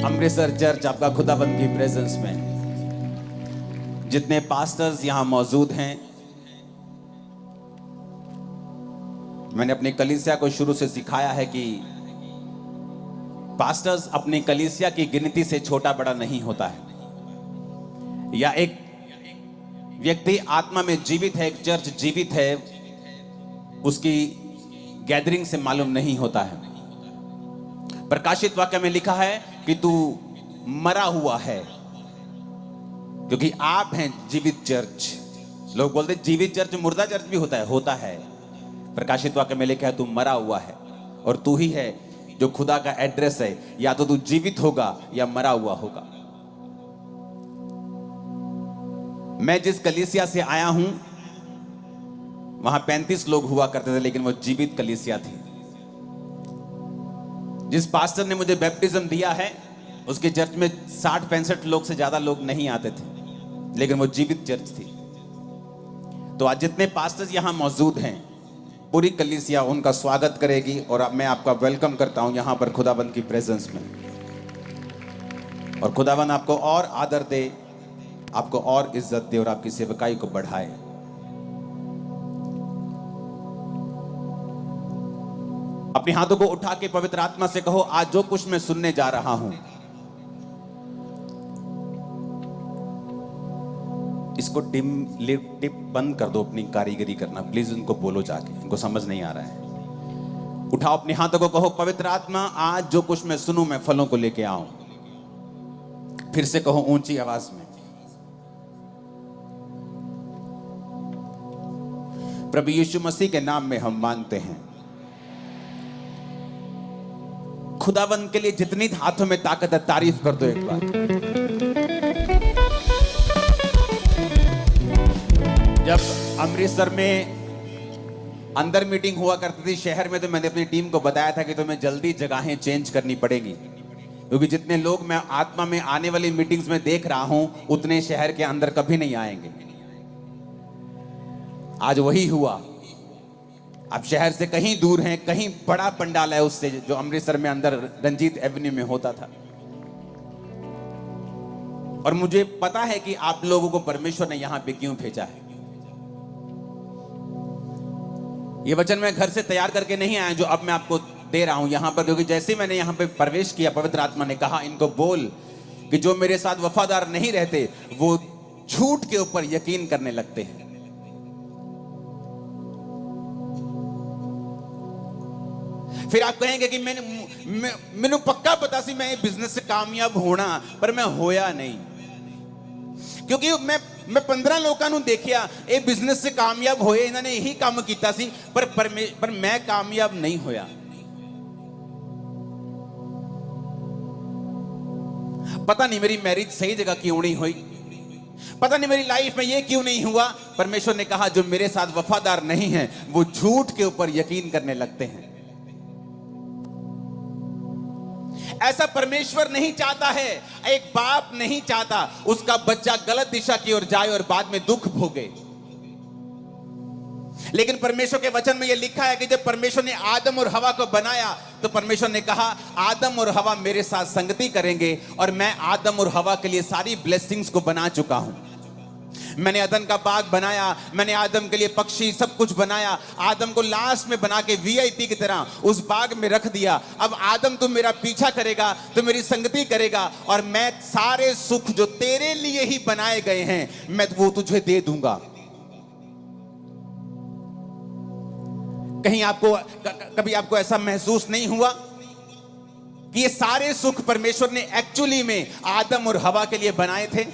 Amritsar church आपका खुदाबंद की प्रेजेंस में जितने पास्टर्स यहां मौजूद हैं, मैंने अपनी कलीसिया को शुरू से सिखाया है कि पास्टर्स अपनी कलीसिया की गिनती से छोटा बड़ा नहीं होता है, या एक व्यक्ति आत्मा में जीवित है, एक चर्च जीवित है, उसकी गैदरिंग से मालूम नहीं होता है। प्रकाशित वाक्य में लिखा है कि तू मरा हुआ है, क्योंकि आप हैं जीवित चर्च। लोग बोलते जीवित चर्च मुर्दा चर्च भी होता है। प्रकाशित वाक्य में लिखा है तू मरा हुआ है, और तू ही है जो खुदा का एड्रेस है, या तो तू जीवित होगा या मरा हुआ होगा। मैं जिस कलीसिया से आया हूं वहां 35 लोग हुआ करते थे, लेकिन वो जीवित कलीसिया थी। जिस पास्टर ने मुझे बैप्टिज्म दिया है उसके चर्च में 60-65 लोग से ज्यादा लोग नहीं आते थे, लेकिन वो जीवित चर्च थी। तो आज जितने पास्टर्स यहां मौजूद हैं, पूरी कलीसिया उनका स्वागत करेगी, और अब मैं आपका वेलकम करता हूं यहां पर खुदाबंद की प्रेजेंस में। और खुदाबंद आपको और आदर दे, आपको और इज्जत दे, और आपकी सेवकाई को बढ़ाए। अपने हाथों को उठा के पवित्र आत्मा से कहो, आज जो कुछ मैं सुनने जा रहा हूं, इसको टिप बंद कर दो, अपनी कारीगरी करना प्लीज। उनको बोलो जाके, इनको समझ नहीं आ रहा है। उठाओ अपने हाथों को, कहो पवित्र आत्मा आज जो कुछ मैं सुनूं मैं फलों को लेके आऊं। फिर से कहो ऊंची आवाज में, प्रभु यीशु मसीह के नाम में हम मांगते हैं। खुदावंद के लिए जितनी हाथों में ताकत है तारीफ कर दो एक बार। जब अमृतसर में अंदर मीटिंग हुआ करती थी शहर में, तो मैंने अपनी टीम को बताया था कि तुम्हें जल्दी जगहें चेंज करनी पड़ेगी, क्योंकि जितने लोग मैं आत्मा में आने वाली मीटिंग्स में देख रहा हूं उतने शहर के अंदर कभी नहीं आएंगे। आज वही हुआ। आप शहर से कहीं दूर हैं, कहीं बड़ा पंडाल है उससे जो अमृतसर में अंदर रंजीत एवेन्यू में होता था। और मुझे पता है कि आप लोगों को परमेश्वर ने यहां पे क्यों भेजा है। ये वचन मैं घर से तैयार करके नहीं आया जो अब मैं आपको दे रहा हूं यहां पर, क्योंकि जैसे मैंने यहां पे प्रवेश किया, पवित्र आत्मा ने कहा इनको बोल कि जो मेरे साथ वफादार नहीं रहते वो झूठ के ऊपर यकीन करने लगते हैं। फिर आप कहेंगे कि मैंने पक्का पता सी मैं बिजनेस से कामयाब होना, पर मैं होया नहीं, क्योंकि मैं 15 लोगों को देखिया ये बिजनेस से कामयाब होए, इन्होंने यही काम किया सी, पर मैं कामयाब नहीं होया। पता नहीं मेरी मैरिज सही जगह क्यों नहीं हुई, पता नहीं मेरी लाइफ में ये क्यों नहीं हुआ। परमेश्वर ने कहा जो मेरे साथ वफादार नहीं है वो झूठ के ऊपर यकीन करने लगते हैं। ऐसा परमेश्वर नहीं चाहता है। एक बाप नहीं चाहता उसका बच्चा गलत दिशा की ओर जाए और बाद में दुख भोगे। लेकिन परमेश्वर के वचन में यह लिखा है कि जब परमेश्वर ने आदम और हवा को बनाया तो परमेश्वर ने कहा आदम और हवा मेरे साथ संगति करेंगे, और मैं आदम और हवा के लिए सारी ब्लेसिंग्स को बना चुका हूं। मैंने अदन का बाग बनाया, मैंने आदम के लिए पक्षी सब कुछ बनाया, आदम को लास्ट में बना के वीआईपी की तरह उस बाग में रख दिया। अब आदम तू मेरा पीछा करेगा, तू मेरी संगति करेगा, और मैं सारे सुख जो तेरे लिए ही बनाए गए हैं मैं वो तुझे दे दूंगा। कहीं कभी आपको ऐसा महसूस नहीं हुआ कि ये सारे सुख परमेश्वर ने एक्चुअली में आदम और हवा के लिए बनाए थे?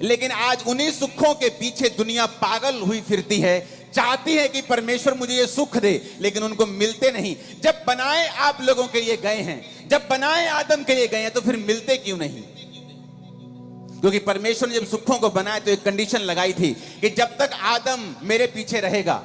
लेकिन आज उन्हीं सुखों के पीछे दुनिया पागल हुई फिरती है, चाहती है कि परमेश्वर मुझे ये सुख दे, लेकिन उनको मिलते नहीं। जब बनाए आप लोगों के लिए गए हैं, जब बनाए आदम के लिए गए हैं, तो फिर मिलते क्यों नहीं? क्योंकि परमेश्वर ने जब सुखों को बनाया तो एक कंडीशन लगाई थी कि जब तक आदम मेरे पीछे रहेगा,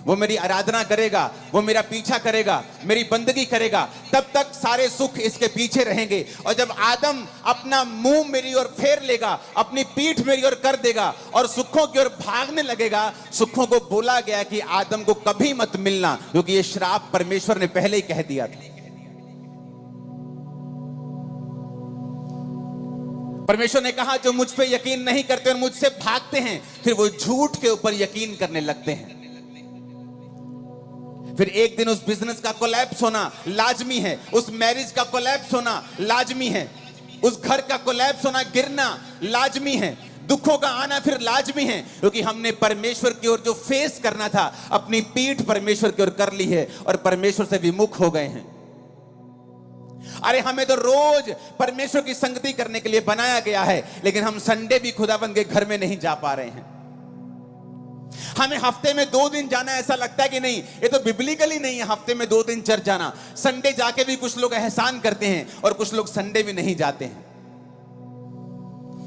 वो मेरी आराधना करेगा, वो मेरा पीछा करेगा, मेरी बंदगी करेगा, तब तक सारे सुख इसके पीछे रहेंगे। और जब आदम अपना मुंह मेरी ओर फेर लेगा, अपनी पीठ मेरी ओर कर देगा और सुखों की ओर भागने लगेगा, सुखों को बोला गया कि आदम को कभी मत मिलना, क्योंकि ये श्राप परमेश्वर ने पहले ही कह दिया था। परमेश्वर ने कहा जो मुझ पे यकीन नहीं करते और मुझसे भागते हैं, फिर वो झूठ के ऊपर यकीन करने लगते हैं। फिर एक दिन उस बिजनेस का कोलैप्स होना लाजमी है, उस मैरिज का कोलैप्स होना लाजमी है, उस घर का कोलैप्स होना, गिरना लाजमी है, दुखों का आना फिर लाजमी है, क्योंकि हमने परमेश्वर की ओर जो फेस करना था, अपनी पीठ परमेश्वर की ओर कर ली है और परमेश्वर से विमुख हो गए हैं। अरे हमें तो रोज परमेश्वर की संगति करने के लिए बनाया गया है, लेकिन हम संडे भी खुदाबंद के घर में नहीं जा पा रहे हैं। हमें हफ्ते में 2 दिन जाना ऐसा लगता है कि नहीं, ये तो बिब्लिकली नहीं है हफ्ते में 2 दिन चर्च जाना। संडे जाके भी कुछ लोग एहसान करते हैं और कुछ लोग संडे भी नहीं जाते हैं।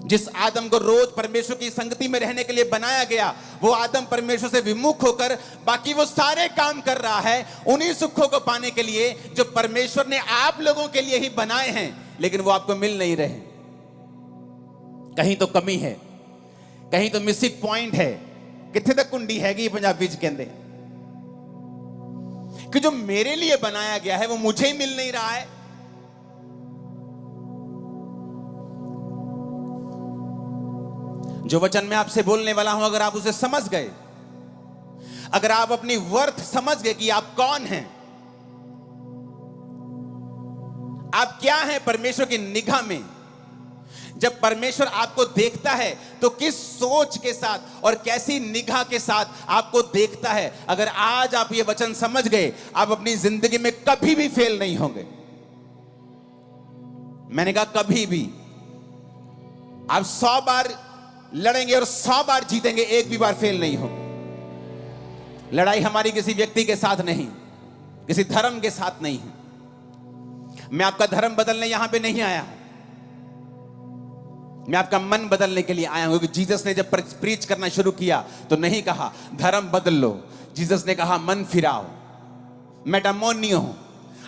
जिस आदम को रोज परमेश्वर की संगति में रहने के लिए बनाया गया, वो आदम परमेश्वर से विमुख होकर बाकी वो सारे काम कर रहा है उन्हीं सुखों को पाने के लिए जो परमेश्वर ने आप लोगों के लिए ही बनाए हैं, लेकिन वो आपको मिल नहीं रहे। कहीं तो कमी है, कहीं तो मिसिंग पॉइंट है। कितने तक कुंडी हैगी पंजाबी च कहंदे कि जो मेरे लिए बनाया गया है वो मुझे ही मिल नहीं रहा है। जो वचन मैं आपसे बोलने वाला हूं, अगर आप उसे समझ गए, अगर आप अपनी वर्थ समझ गए कि आप कौन हैं, आप क्या हैं परमेश्वर की निगाह में, जब परमेश्वर आपको देखता है तो किस सोच के साथ और कैसी निगाह के साथ आपको देखता है, अगर आज आप ये वचन समझ गए, आप अपनी जिंदगी में कभी भी फेल नहीं होंगे। मैंने कहा कभी भी। आप 100 बार लड़ेंगे और 100 बार जीतेंगे, एक भी बार फेल नहीं होंगे। लड़ाई हमारी किसी व्यक्ति के साथ नहीं, किसी धर्म के साथ नहीं है। मैं आपका धर्म बदलने यहां पे नहीं आया हूं, मैं आपका मन बदलने के लिए आया हूं। क्योंकि जीसस ने जब प्रीच करना शुरू किया तो नहीं कहा धर्म बदल लो, जीसस ने कहा मन फिराओ, मेटामोनियो,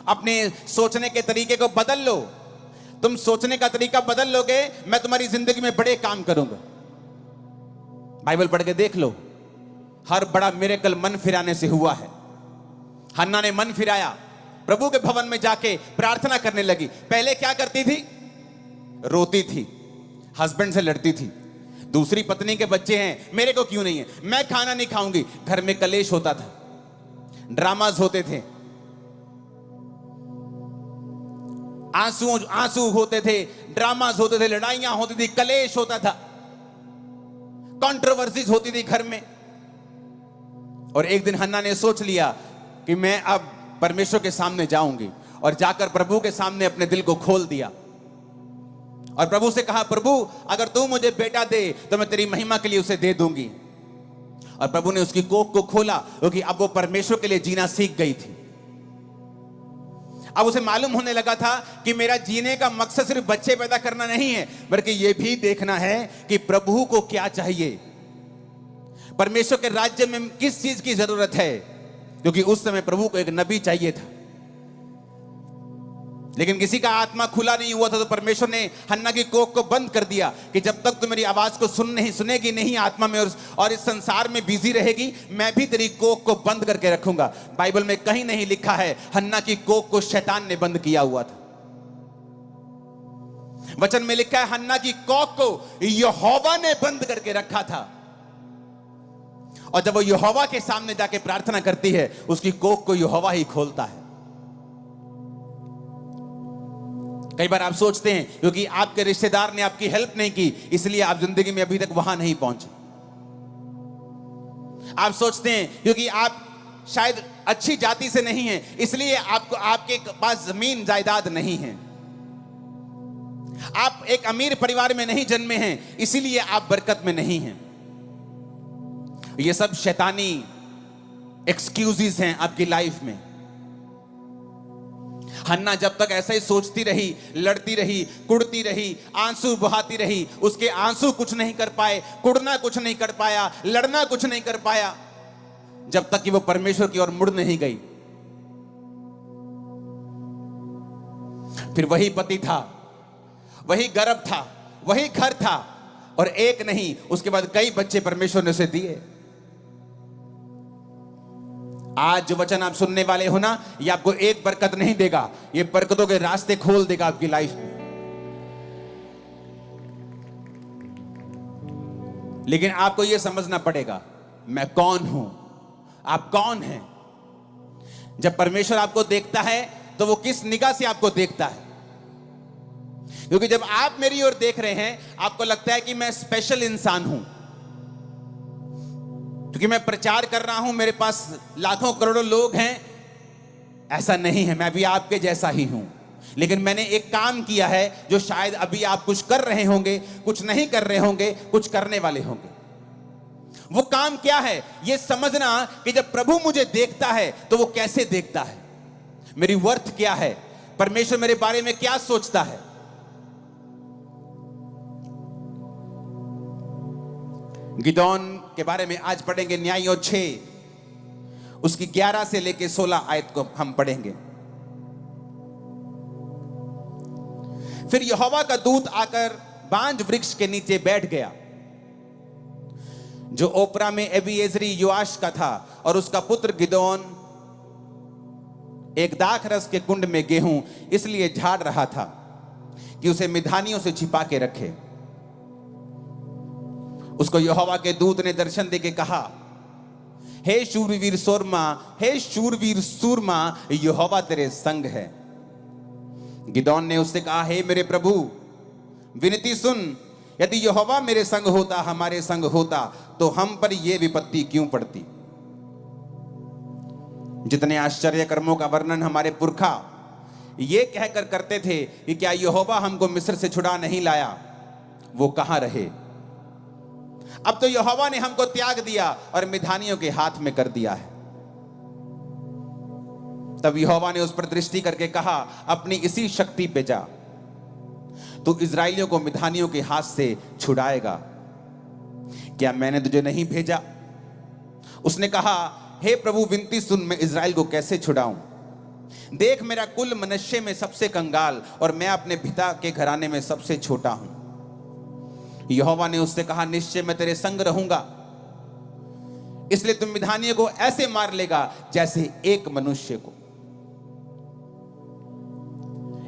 अपने सोचने के तरीके को बदल लो। तुम सोचने का तरीका बदल लोगे, मैं तुम्हारी जिंदगी में बड़े काम करूंगा। बाइबल पढ़ के देख लो, हर बड़ा मिरेकल मन फिराने से हुआ है। हन्ना ने मन फिराया, प्रभु के भवन में जाके प्रार्थना करने लगी। पहले क्या करती थी? रोती थी, हस्बैंड से लड़ती थी, दूसरी पत्नी के बच्चे हैं, मेरे को क्यों नहीं है, मैं खाना नहीं खाऊंगी। घर में कलेश होता था, ड्रामास होते थे, आंसू होते थे, ड्रामास होते थे, लड़ाइयां होती थी, कलेश होता था, कंट्रोवर्सीज होती थी घर में। और एक दिन हन्ना ने सोच लिया कि मैं अब परमेश्वर के सामने जाऊंगी, और जाकर प्रभु के सामने अपने दिल को खोल दिया और प्रभु से कहा, प्रभु अगर तू मुझे बेटा दे तो मैं तेरी महिमा के लिए उसे दे दूंगी। और प्रभु ने उसकी कोख को खोला, क्योंकि अब वो परमेश्वर के लिए जीना सीख गई थी। अब उसे मालूम होने लगा था कि मेरा जीने का मकसद सिर्फ बच्चे पैदा करना नहीं है, बल्कि यह भी देखना है कि प्रभु को क्या चाहिए, परमेश्वर के राज्य में किस चीज की जरूरत है। क्योंकि उस समय प्रभु को एक नबी चाहिए था, लेकिन किसी का आत्मा खुला नहीं हुआ था। तो परमेश्वर ने हन्ना की कोख को बंद कर दिया कि जब तक तू मेरी आवाज को सुनेगी नहीं आत्मा में और इस संसार में बिजी रहेगी, मैं भी तेरी कोख को बंद करके रखूंगा। बाइबल में कहीं नहीं लिखा है हन्ना की कोख को शैतान ने बंद किया हुआ था। वचन में लिखा है हन्ना की कोख को यहोवा ने बंद करके रखा था, और जब वो यहोवा के सामने जाके प्रार्थना करती है, उसकी कोख को यहोवा ही खोलता है। कई बार आप सोचते हैं क्योंकि आपके रिश्तेदार ने आपकी हेल्प नहीं की, इसलिए आप जिंदगी में अभी तक वहां नहीं पहुंचे। आप सोचते हैं क्योंकि आप शायद अच्छी जाति से नहीं हैं, इसलिए आपके पास जमीन जायदाद नहीं है। आप एक अमीर परिवार में नहीं जन्मे हैं, इसीलिए आप बरकत में नहीं हैं। ये सब शैतानी एक्सक्यूजेस हैं आपकी लाइफ में। हन्ना जब तक ऐसा ही सोचती रही, लड़ती रही, कुड़ती रही, आंसू बहाती रही, उसके आंसू कुछ नहीं कर पाए, कुड़ना कुछ नहीं कर पाया, लड़ना कुछ नहीं कर पाया, जब तक कि वो परमेश्वर की ओर मुड़ नहीं गई। फिर वही पति था, वही गर्भ था, वही घर था, और एक नहीं उसके बाद कई बच्चे परमेश्वर ने उसे दिए। आज जो वचन आप सुनने वाले हो ना, ये आपको एक बरकत नहीं देगा, ये बरकतों के रास्ते खोल देगा आपकी लाइफ में। लेकिन आपको यह समझना पड़ेगा, मैं कौन हूं, आप कौन हैं। जब परमेश्वर आपको देखता है तो वो किस निगाह से आपको देखता है? क्योंकि जब आप मेरी ओर देख रहे हैं, आपको लगता है कि मैं स्पेशल इंसान हूं, क्योंकि मैं प्रचार कर रहा हूं, मेरे पास लाखों करोड़ों लोग हैं। ऐसा नहीं है, मैं भी आपके जैसा ही हूं, लेकिन मैंने एक काम किया है जो शायद अभी आप कुछ कर रहे होंगे, कुछ नहीं कर रहे होंगे, कुछ करने वाले होंगे। वो काम क्या है? ये समझना कि जब प्रभु मुझे देखता है तो वो कैसे देखता है, मेरी वर्थ क्या है, परमेश्वर मेरे बारे में क्या सोचता है। गिदोन के बारे में आज पढ़ेंगे, न्यायों 6 उसकी 11 से लेकर 16 आयत को हम पढ़ेंगे। फिर यहोवा का दूत आकर बांज वृक्ष के नीचे बैठ गया, जो ओपरा में एबीएजरी योआश का था, और उसका पुत्र गिदोन एक दाख रस के कुंड में गेहूं इसलिए झाड़ रहा था कि उसे मिधानियों से छिपा के रखे। उसको यहोवा के दूत ने दर्शन देके कहा, हे शूरवीर सूरमा, हे शूरवीर सूरमा, यहोवा तेरे संग है। गिदोन ने उससे कहा, हे मेरे प्रभु, विनती सुन, यदि यहोवा मेरे संग होता, हमारे संग होता, तो हम पर यह विपत्ति क्यों पड़ती। जितने आश्चर्य कर्मों का वर्णन हमारे पुरखा ये कहकर करते थे कि क्या यहोवा हमको मिस्र से छुड़ा नहीं लाया, वो कहां रहे। अब तो यहोवा ने हमको त्याग दिया और मिधानियों के हाथ में कर दिया है। तब यहोवा ने उस पर दृष्टि करके कहा, अपनी इसी शक्ति पे जा, तू इजराइलियों को मिधानियों के हाथ से छुड़ाएगा। क्या मैंने तुझे नहीं भेजा? उसने कहा, हे प्रभु, विनती सुन, मैं इजराइल को कैसे छुड़ाऊं। देख, मेरा कुल मनुष्य में सबसे कंगाल, और मैं अपने पिता के घराने में सबसे छोटा हूं। यहोवा ने उससे कहा, निश्चय मैं तेरे संग रहूंगा, इसलिए तुम मिधानियों को ऐसे मार लेगा जैसे एक मनुष्य को।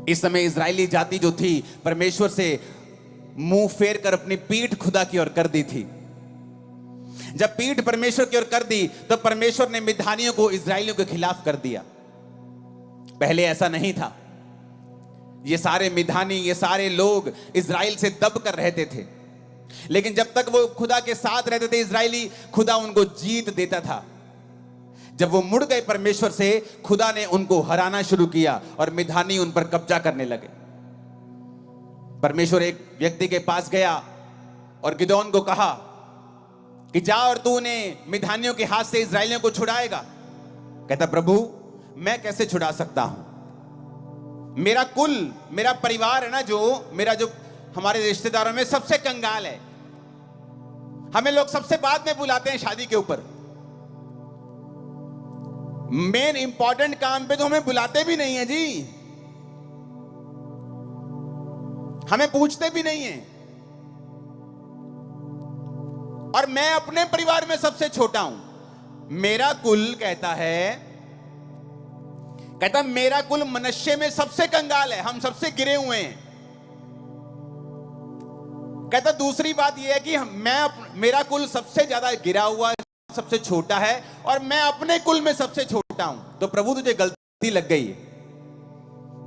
इस समय इजरायली जाति जो थी, परमेश्वर से मुंह फेर कर अपनी पीठ खुदा की ओर कर दी थी। जब पीठ परमेश्वर की ओर कर दी तो परमेश्वर ने मिधानियों को इजरायलियों के खिलाफ कर दिया। पहले ऐसा नहीं था। ये सारे मिधानी, ये सारे लोग इजराइल से दब कर रहते थे, लेकिन जब तक वो खुदा के साथ रहते थे इजरायली, खुदा उनको जीत देता था। जब वो मुड़ गए परमेश्वर से, खुदा ने उनको हराना शुरू किया और मिधानी उन पर कब्जा करने लगे। परमेश्वर एक व्यक्ति के पास गया और गिदोन को कहा कि जा और तू उन्हें मिधानियों के हाथ से इजरायलियों को छुड़ाएगा। कहता, प्रभु, मैं कैसे छुड़ा सकता हूं, मेरा कुल, मेरा परिवार है ना, जो हमारे रिश्तेदारों में सबसे कंगाल है। हमें लोग सबसे बाद में बुलाते हैं शादी के ऊपर, मेन इंपॉर्टेंट काम पे तो हमें बुलाते भी नहीं है जी, हमें पूछते भी नहीं है। और मैं अपने परिवार में सबसे छोटा हूं। मेरा कुल कहता मेरा कुल मनुष्य में सबसे कंगाल है, हम सबसे गिरे हुए हैं। कहता, दूसरी बात यह है कि मेरा कुल सबसे ज्यादा गिरा हुआ है, सबसे छोटा है, और मैं अपने कुल में सबसे छोटा हूं। तो प्रभु, तुझे गलती लग गई है,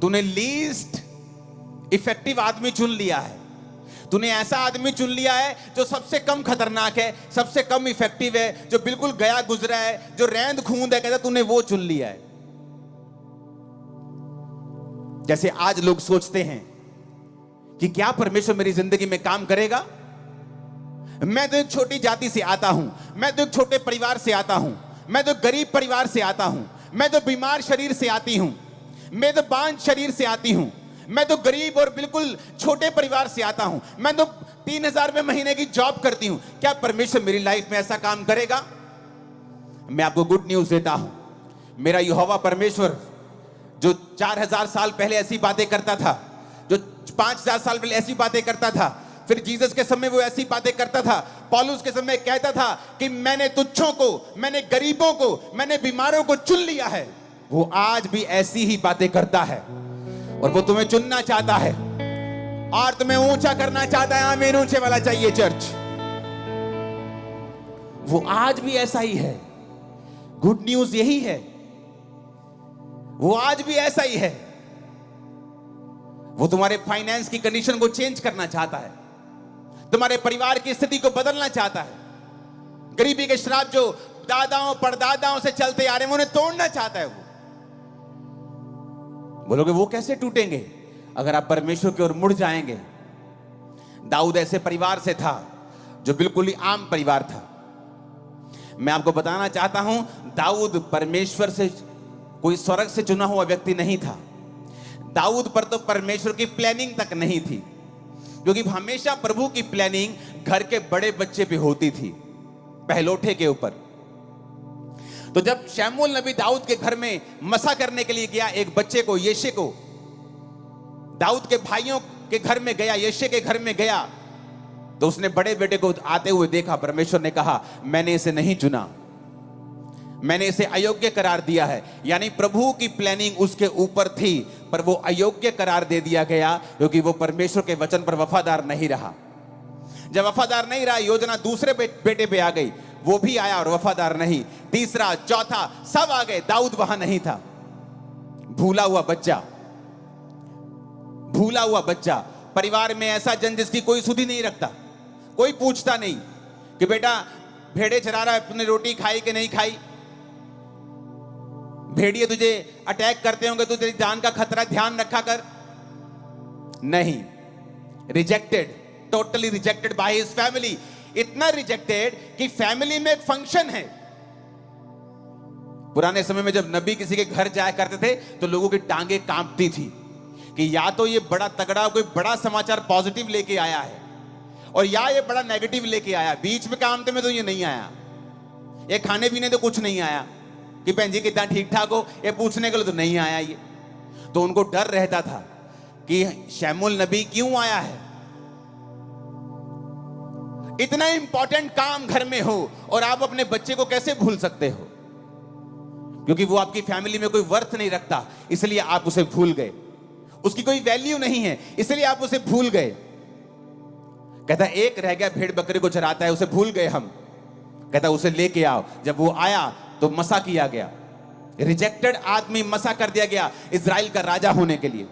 तूने लीस्ट इफेक्टिव आदमी चुन लिया है। तूने ऐसा आदमी चुन लिया है जो सबसे कम खतरनाक है, सबसे कम इफेक्टिव है, जो बिल्कुल गया गुजरा है, जो रैंद खूंद है। कहता, तूने वो चुन लिया है। जैसे आज लोग सोचते हैं कि क्या परमेश्वर मेरी जिंदगी में काम करेगा। मैं तो एक छोटी जाति से आता हूं, मैं तो एक छोटे परिवार से आता हूं, मैं तो गरीब परिवार से आता हूं, मैं तो बीमार शरीर से आती हूं, मैं तो बांझ शरीर से आती हूं, मैं तो गरीब और बिल्कुल छोटे परिवार से आता हूं, मैं तो 3000 रुपए महीने की जॉब करती हूं। क्या परमेश्वर मेरी लाइफ में ऐसा काम करेगा? मैं आपको गुड न्यूज देता हूं। मेरा यहोवा परमेश्वर, जो 4000 साल पहले ऐसी बातें करता था, जो 5000 साल पहले ऐसी बातें करता था, फिर जीसस के समय वो ऐसी बातें करता था, पौलुस के समय कहता था कि मैंने तुच्छों को, मैंने गरीबों को, मैंने बीमारों को चुन लिया है, वो आज भी ऐसी ही बातें करता है। और वो तुम्हें चुनना चाहता है और तुम्हें ऊंचा करना चाहता है। आमीन, ऊंचे वाला चाहिए चर्च। वो आज भी ऐसा ही है। गुड न्यूज यही है, वो आज भी ऐसा ही है। वो तुम्हारे फाइनेंस की कंडीशन को चेंज करना चाहता है, तुम्हारे परिवार की स्थिति को बदलना चाहता है। गरीबी के श्राप जो दादाओं परदादाओं से चलते आ रहे हैं, उन्हें तोड़ना चाहता है। वो बोलोगे वो कैसे टूटेंगे? अगर आप परमेश्वर की ओर मुड़ जाएंगे। दाऊद ऐसे परिवार से था जो बिल्कुल ही आम परिवार था। मैं आपको बताना चाहता हूं, दाऊद परमेश्वर से कोई स्वर्ग से चुना हुआ व्यक्ति नहीं था। दाऊद पर तो परमेश्वर की प्लानिंग तक नहीं थी, क्योंकि हमेशा प्रभु की प्लानिंग घर के बड़े बच्चे पे होती थी, पहलोठे के ऊपर। तो जब शमूएल नबी दाऊद के घर में मसा करने के लिए गया, एक बच्चे को, यिशै को, दाऊद के भाइयों के घर में गया, यिशै के घर में गया, तो उसने बड़े बेटे को आते हुए देखा। परमेश्वर ने कहा, मैंने इसे नहीं चुना, मैंने इसे अयोग्य करार दिया है। यानी प्रभु की प्लानिंग उसके ऊपर थी, पर वो अयोग्य करार दे दिया गया, क्योंकि वो परमेश्वर के वचन पर वफादार नहीं रहा। जब वफादार नहीं रहा, योजना दूसरे बेटे पे आ गई, वो भी आया और वफादार नहीं। तीसरा, चौथा, सब आ गए, दाऊद वहां नहीं था। भूला हुआ बच्चा, भूला हुआ बच्चा। परिवार में ऐसा जन जिसकी कोई सुधि नहीं रखता, कोई पूछता नहीं कि बेटा भेड़े चरा रहा है, तूने रोटी खाई कि नहीं खाई? भेड़िए तुझे अटैक करते होंगे तो तेरी जान का खतरा, ध्यान रखा कर। नहीं, rejected, totally rejected by his family. इतना रिजेक्टेड कि फैमिली में एक फंक्शन है। पुराने समय में जब नबी किसी के घर जाया करते थे तो लोगों की टांगे कांपती थी कि या तो ये बड़ा तगड़ा कोई बड़ा समाचार पॉजिटिव लेके आया है, और या ये बड़ा नेगेटिव लेके आया। बीच में काम में तो ये नहीं आया, ये खाने पीने तो कुछ नहीं आया कि बहन जी कितना ठीक ठाक हो, ये पूछने के लिए तो नहीं आया ये। तो उनको डर रहता था कि शमूएल नबी क्यों आया है। इतना इंपॉर्टेंट काम घर में हो और आप अपने बच्चे को कैसे भूल सकते हो? क्योंकि वो आपकी फैमिली में कोई वर्थ नहीं रखता, इसलिए आप उसे भूल गए। उसकी कोई वैल्यू नहीं है, इसलिए आप उसे भूल गए। कहता एक रह गया, भेड़ बकरी को चराता है, उसे भूल गए हम। कहता उसे लेके आओ। जब वो आया तो मसा किया गया। रिजेक्टेड आदमी मसा कर दिया गया इजराइल का राजा होने के लिए।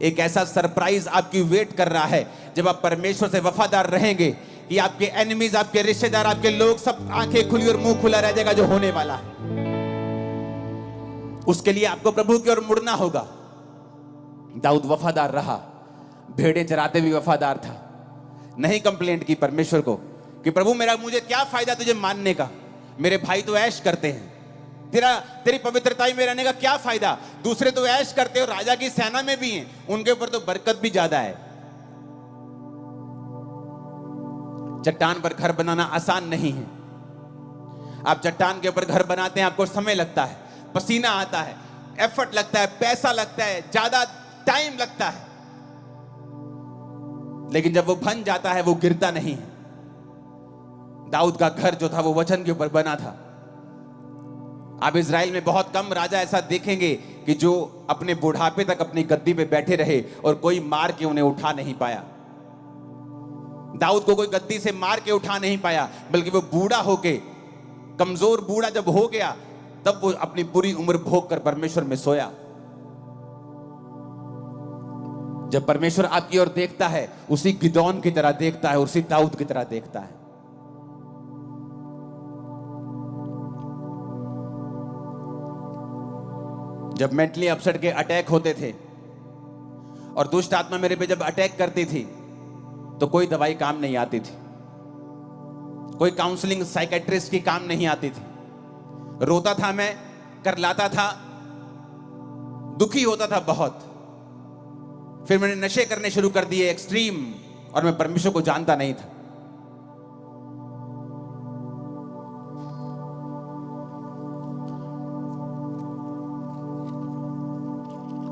एक ऐसा सरप्राइज आपकी वेट कर रहा है जब आप परमेश्वर से वफादार रहेंगे कि आपके एनिमीज, आपके रिश्तेदार, आपके लोग सब आंखें खुली और मुंह खुला रह जाएगा जो होने वाला है। उसके लिए आपको प्रभु की ओर मुड़ना होगा। दाऊद वफादार रहा, भेड़ें चराते भी वफादार था। नहीं कंप्लेंट की परमेश्वर को कि प्रभु मुझे क्या फायदा तुझे मानने का, मेरे भाई तो ऐश करते हैं, तेरी पवित्रताई में रहने का क्या फायदा? दूसरे तो ऐश करते हो, राजा की सेना में भी हैं, उनके ऊपर तो बरकत भी ज्यादा है। चट्टान पर घर बनाना आसान नहीं है। आप चट्टान के ऊपर घर बनाते हैं, आपको समय लगता है, पसीना आता है, एफर्ट लगता है, पैसा लगता है, ज्यादा टाइम लगता है, लेकिन जब वो बन जाता है वो गिरता नहीं है। दाऊद का घर जो था वो वचन के ऊपर बना था। आप इजराइल में बहुत कम राजा ऐसा देखेंगे कि जो अपने बुढ़ापे तक अपनी गद्दी पे बैठे रहे और कोई मार के उन्हें उठा नहीं पाया। दाऊद को कोई गद्दी से मार के उठा नहीं पाया, बल्कि वो बूढ़ा होके, कमजोर बूढ़ा जब हो गया, तब वो अपनी पूरी उम्र भोग कर परमेश्वर में सोया। जब परमेश्वर आपकी ओर देखता है, उसी गिदोन की तरह देखता है, उसी दाऊद की तरह देखता है। जब मेंटली अपसेट के अटैक होते थे और दुष्ट आत्मा मेरे पे जब अटैक करती थी, तो कोई दवाई काम नहीं आती थी, कोई काउंसलिंग साइकेट्रिस्ट की काम नहीं आती थी। रोता था मैं, करलाता था, दुखी होता था बहुत। फिर मैंने नशे करने शुरू कर दिए एक्सट्रीम, और मैं परमेश्वर को जानता नहीं था।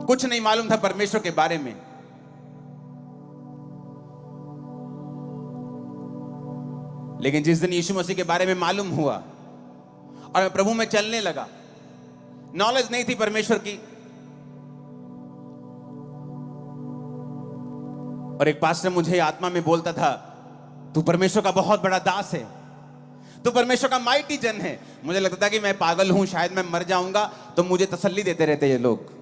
कुछ नहीं मालूम था परमेश्वर के बारे में। लेकिन जिस दिन यीशु मसीह के बारे में मालूम हुआ और मैं प्रभु में चलने लगा, नॉलेज नहीं थी परमेश्वर की। और एक पास्टर मुझे आत्मा में बोलता था, तू परमेश्वर का बहुत बड़ा दास है, तो परमेश्वर का माइटी जन है। मुझे लगता था कि मैं पागल हूं, शायद मैं मर जाऊंगा, तो मुझे तसल्ली देते रहते ये लोग।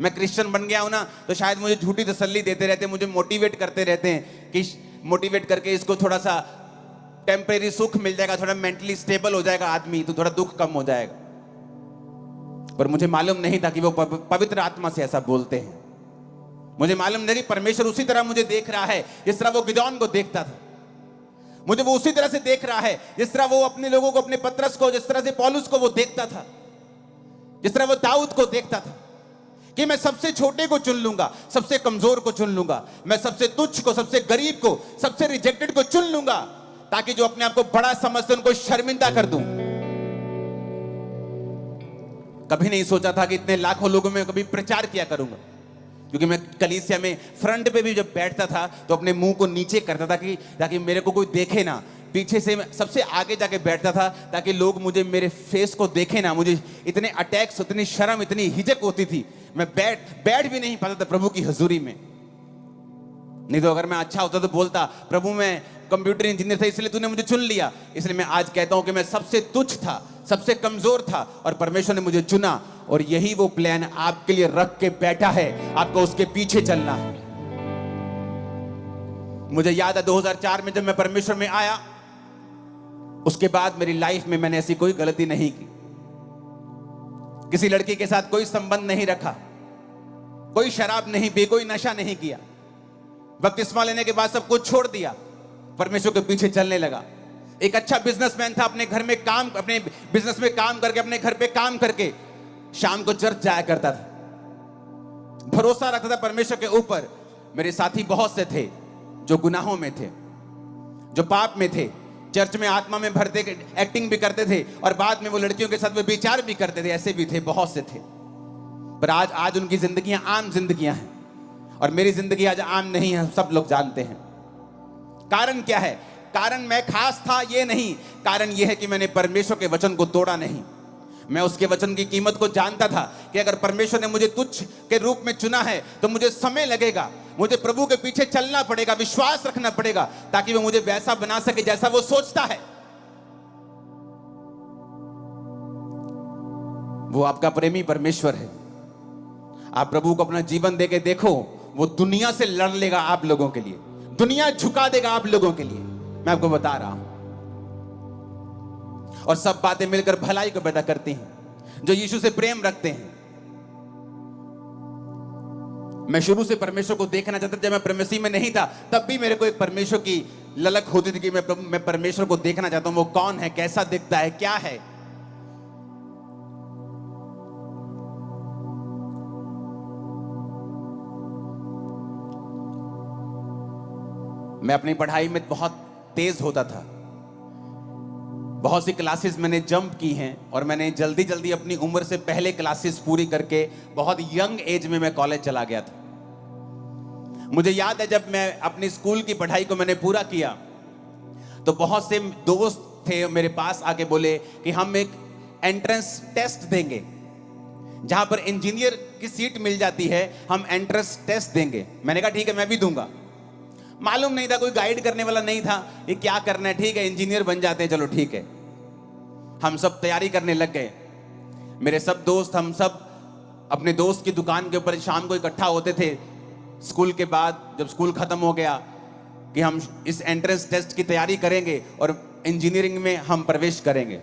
मैं क्रिश्चियन बन गया हूं ना, तो शायद मुझे झूठी तसल्ली देते रहते, मुझे मोटिवेट करते रहते हैं कि मोटिवेट करके इसको थोड़ा सा टेम्परेरी सुख मिल जाएगा, थोड़ा मेंटली स्टेबल हो जाएगा आदमी, तो थोड़ा दुख कम हो जाएगा। पर मुझे मालूम नहीं था कि वो पवित्र आत्मा से ऐसा बोलते हैं। मुझे मालूम नहीं, परमेश्वर उसी तरह मुझे देख रहा है जिस तरह वो गिदोन को देखता था। मुझे वो उसी तरह से देख रहा है जिस तरह वो अपने लोगों को, अपने पतरस को, जिस तरह से पौलुस को वो देखता था, जिस तरह वो दाऊद को देखता था कि मैं सबसे छोटे को चुन लूंगा, सबसे कमजोर को चुन लूंगा, मैं सबसे तुच्छ को, सबसे गरीब को, सबसे रिजेक्टेड को चुन लूंगा, ताकि जो अपने आप को बड़ा समझते उनको शर्मिंदा कर दूं। कभी नहीं सोचा था कि इतने लाखों लोगों में कभी प्रचार किया करूंगा, क्योंकि मैं कलीसिया में फ्रंट पे भी जब बैठता था तो अपने मुंह को नीचे करता था कि ताकि मेरे को कोई देखे ना। पीछे से मैं सबसे आगे जाके बैठता था ताकि लोग मुझे, मेरे फेस को देखे ना। मुझे इतने अटैक्स, इतनी शर्म, इतनी हिचक होती थी, मैं बैठ भी नहीं पाता था प्रभु की हजूरी में। नहीं तो अगर मैं अच्छा होता तो बोलता, प्रभु मैं कंप्यूटर इंजीनियर था इसलिए तूने मुझे चुन लिया। इसलिए मैं आज कहता हूं कि मैं सबसे तुच्छ था, सबसे कमजोर था, और परमेश्वर ने मुझे चुना। और यही वो प्लान आपके लिए रख के बैठा है, आपको उसके पीछे चलना है। मुझे याद है 2004 में जब मैं परमेश्वर में आया, उसके बाद मेरी लाइफ में मैंने ऐसी कोई गलती नहीं की। किसी लड़की के साथ कोई संबंध नहीं रखा, कोई शराब नहीं पी, कोई नशा नहीं किया। बपतिस्मा लेने के बाद सब कुछ छोड़ दिया, परमेश्वर के पीछे चलने लगा। एक अच्छा बिजनेसमैन था, अपने घर में काम, अपने बिजनेस में काम करके, अपने घर पे काम करके शाम को चर्च जाया करता था, भरोसा रखता था परमेश्वर के ऊपर। मेरे साथी बहुत से थे जो गुनाहों में थे, जो पाप में थे, चर्च में आत्मा में भरते, एक्टिंग भी करते थे, और बाद में वो लड़कियों के साथ वे विचार भी करते थे। ऐसे भी थे, बहुत से थे। पर आज उनकी जिंदगियां आम जिंदगियां हैं, और मेरी जिंदगी आज आम नहीं है, सब लोग जानते हैं। कारण क्या है? कारण मैं खास था ये नहीं, कारण यह है कि मैंने परमेश्वर के वचन को तोड़ा नहीं। मैं उसके वचन की कीमत को जानता था कि अगर परमेश्वर ने मुझे तुच्छ के रूप में चुना है तो मुझे समय लगेगा, मुझे प्रभु के पीछे चलना पड़ेगा, विश्वास रखना पड़ेगा, ताकि वो मुझे वैसा बना सके जैसा वो सोचता है। वो आपका प्रेमी परमेश्वर है। आप प्रभु को अपना जीवन देके देखो, वो दुनिया से लड़ लेगा आप लोगों के लिए, दुनिया झुका देगा आप लोगों के लिए, मैं आपको बता रहा हूं। और सब बातें मिलकर भलाई को पैदा करती हैं जो यीशु से प्रेम रखते हैं। मैं शुरू से परमेश्वर को देखना चाहता था। जब मैं प्रेमसी में नहीं था तब भी मेरे को एक परमेश्वर की ललक होती थी कि मैं परमेश्वर को देखना चाहता हूं, वो कौन है, कैसा दिखता है, क्या है। मैं अपनी पढ़ाई में बहुत तेज होता था, बहुत सी क्लासेस मैंने जंप की हैं, और मैंने जल्दी जल्दी अपनी उम्र से पहले क्लासेस पूरी करके बहुत यंग एज में मैं कॉलेज चला गया था। मुझे याद है जब मैं अपनी स्कूल की पढ़ाई को मैंने पूरा किया तो बहुत से दोस्त थे मेरे पास आके बोले कि हम एक एंट्रेंस टेस्ट देंगे, जहां पर इंजीनियर की सीट मिल जाती है, हम एंट्रेंस टेस्ट देंगे। मैंने कहा ठीक है, मैं भी दूंगा। मालूम नहीं था, कोई गाइड करने वाला नहीं था, ये क्या करना है, ठीक है इंजीनियर बन जाते हैं, चलो ठीक है। हम सब तैयारी करने लग गए। मेरे सब दोस्त, हम सब अपने दोस्त की दुकान के ऊपर शाम को इकट्ठा होते थे स्कूल के बाद, जब स्कूल खत्म हो गया, कि हम इस एंट्रेंस टेस्ट की तैयारी करेंगे और इंजीनियरिंग में हम प्रवेश करेंगे।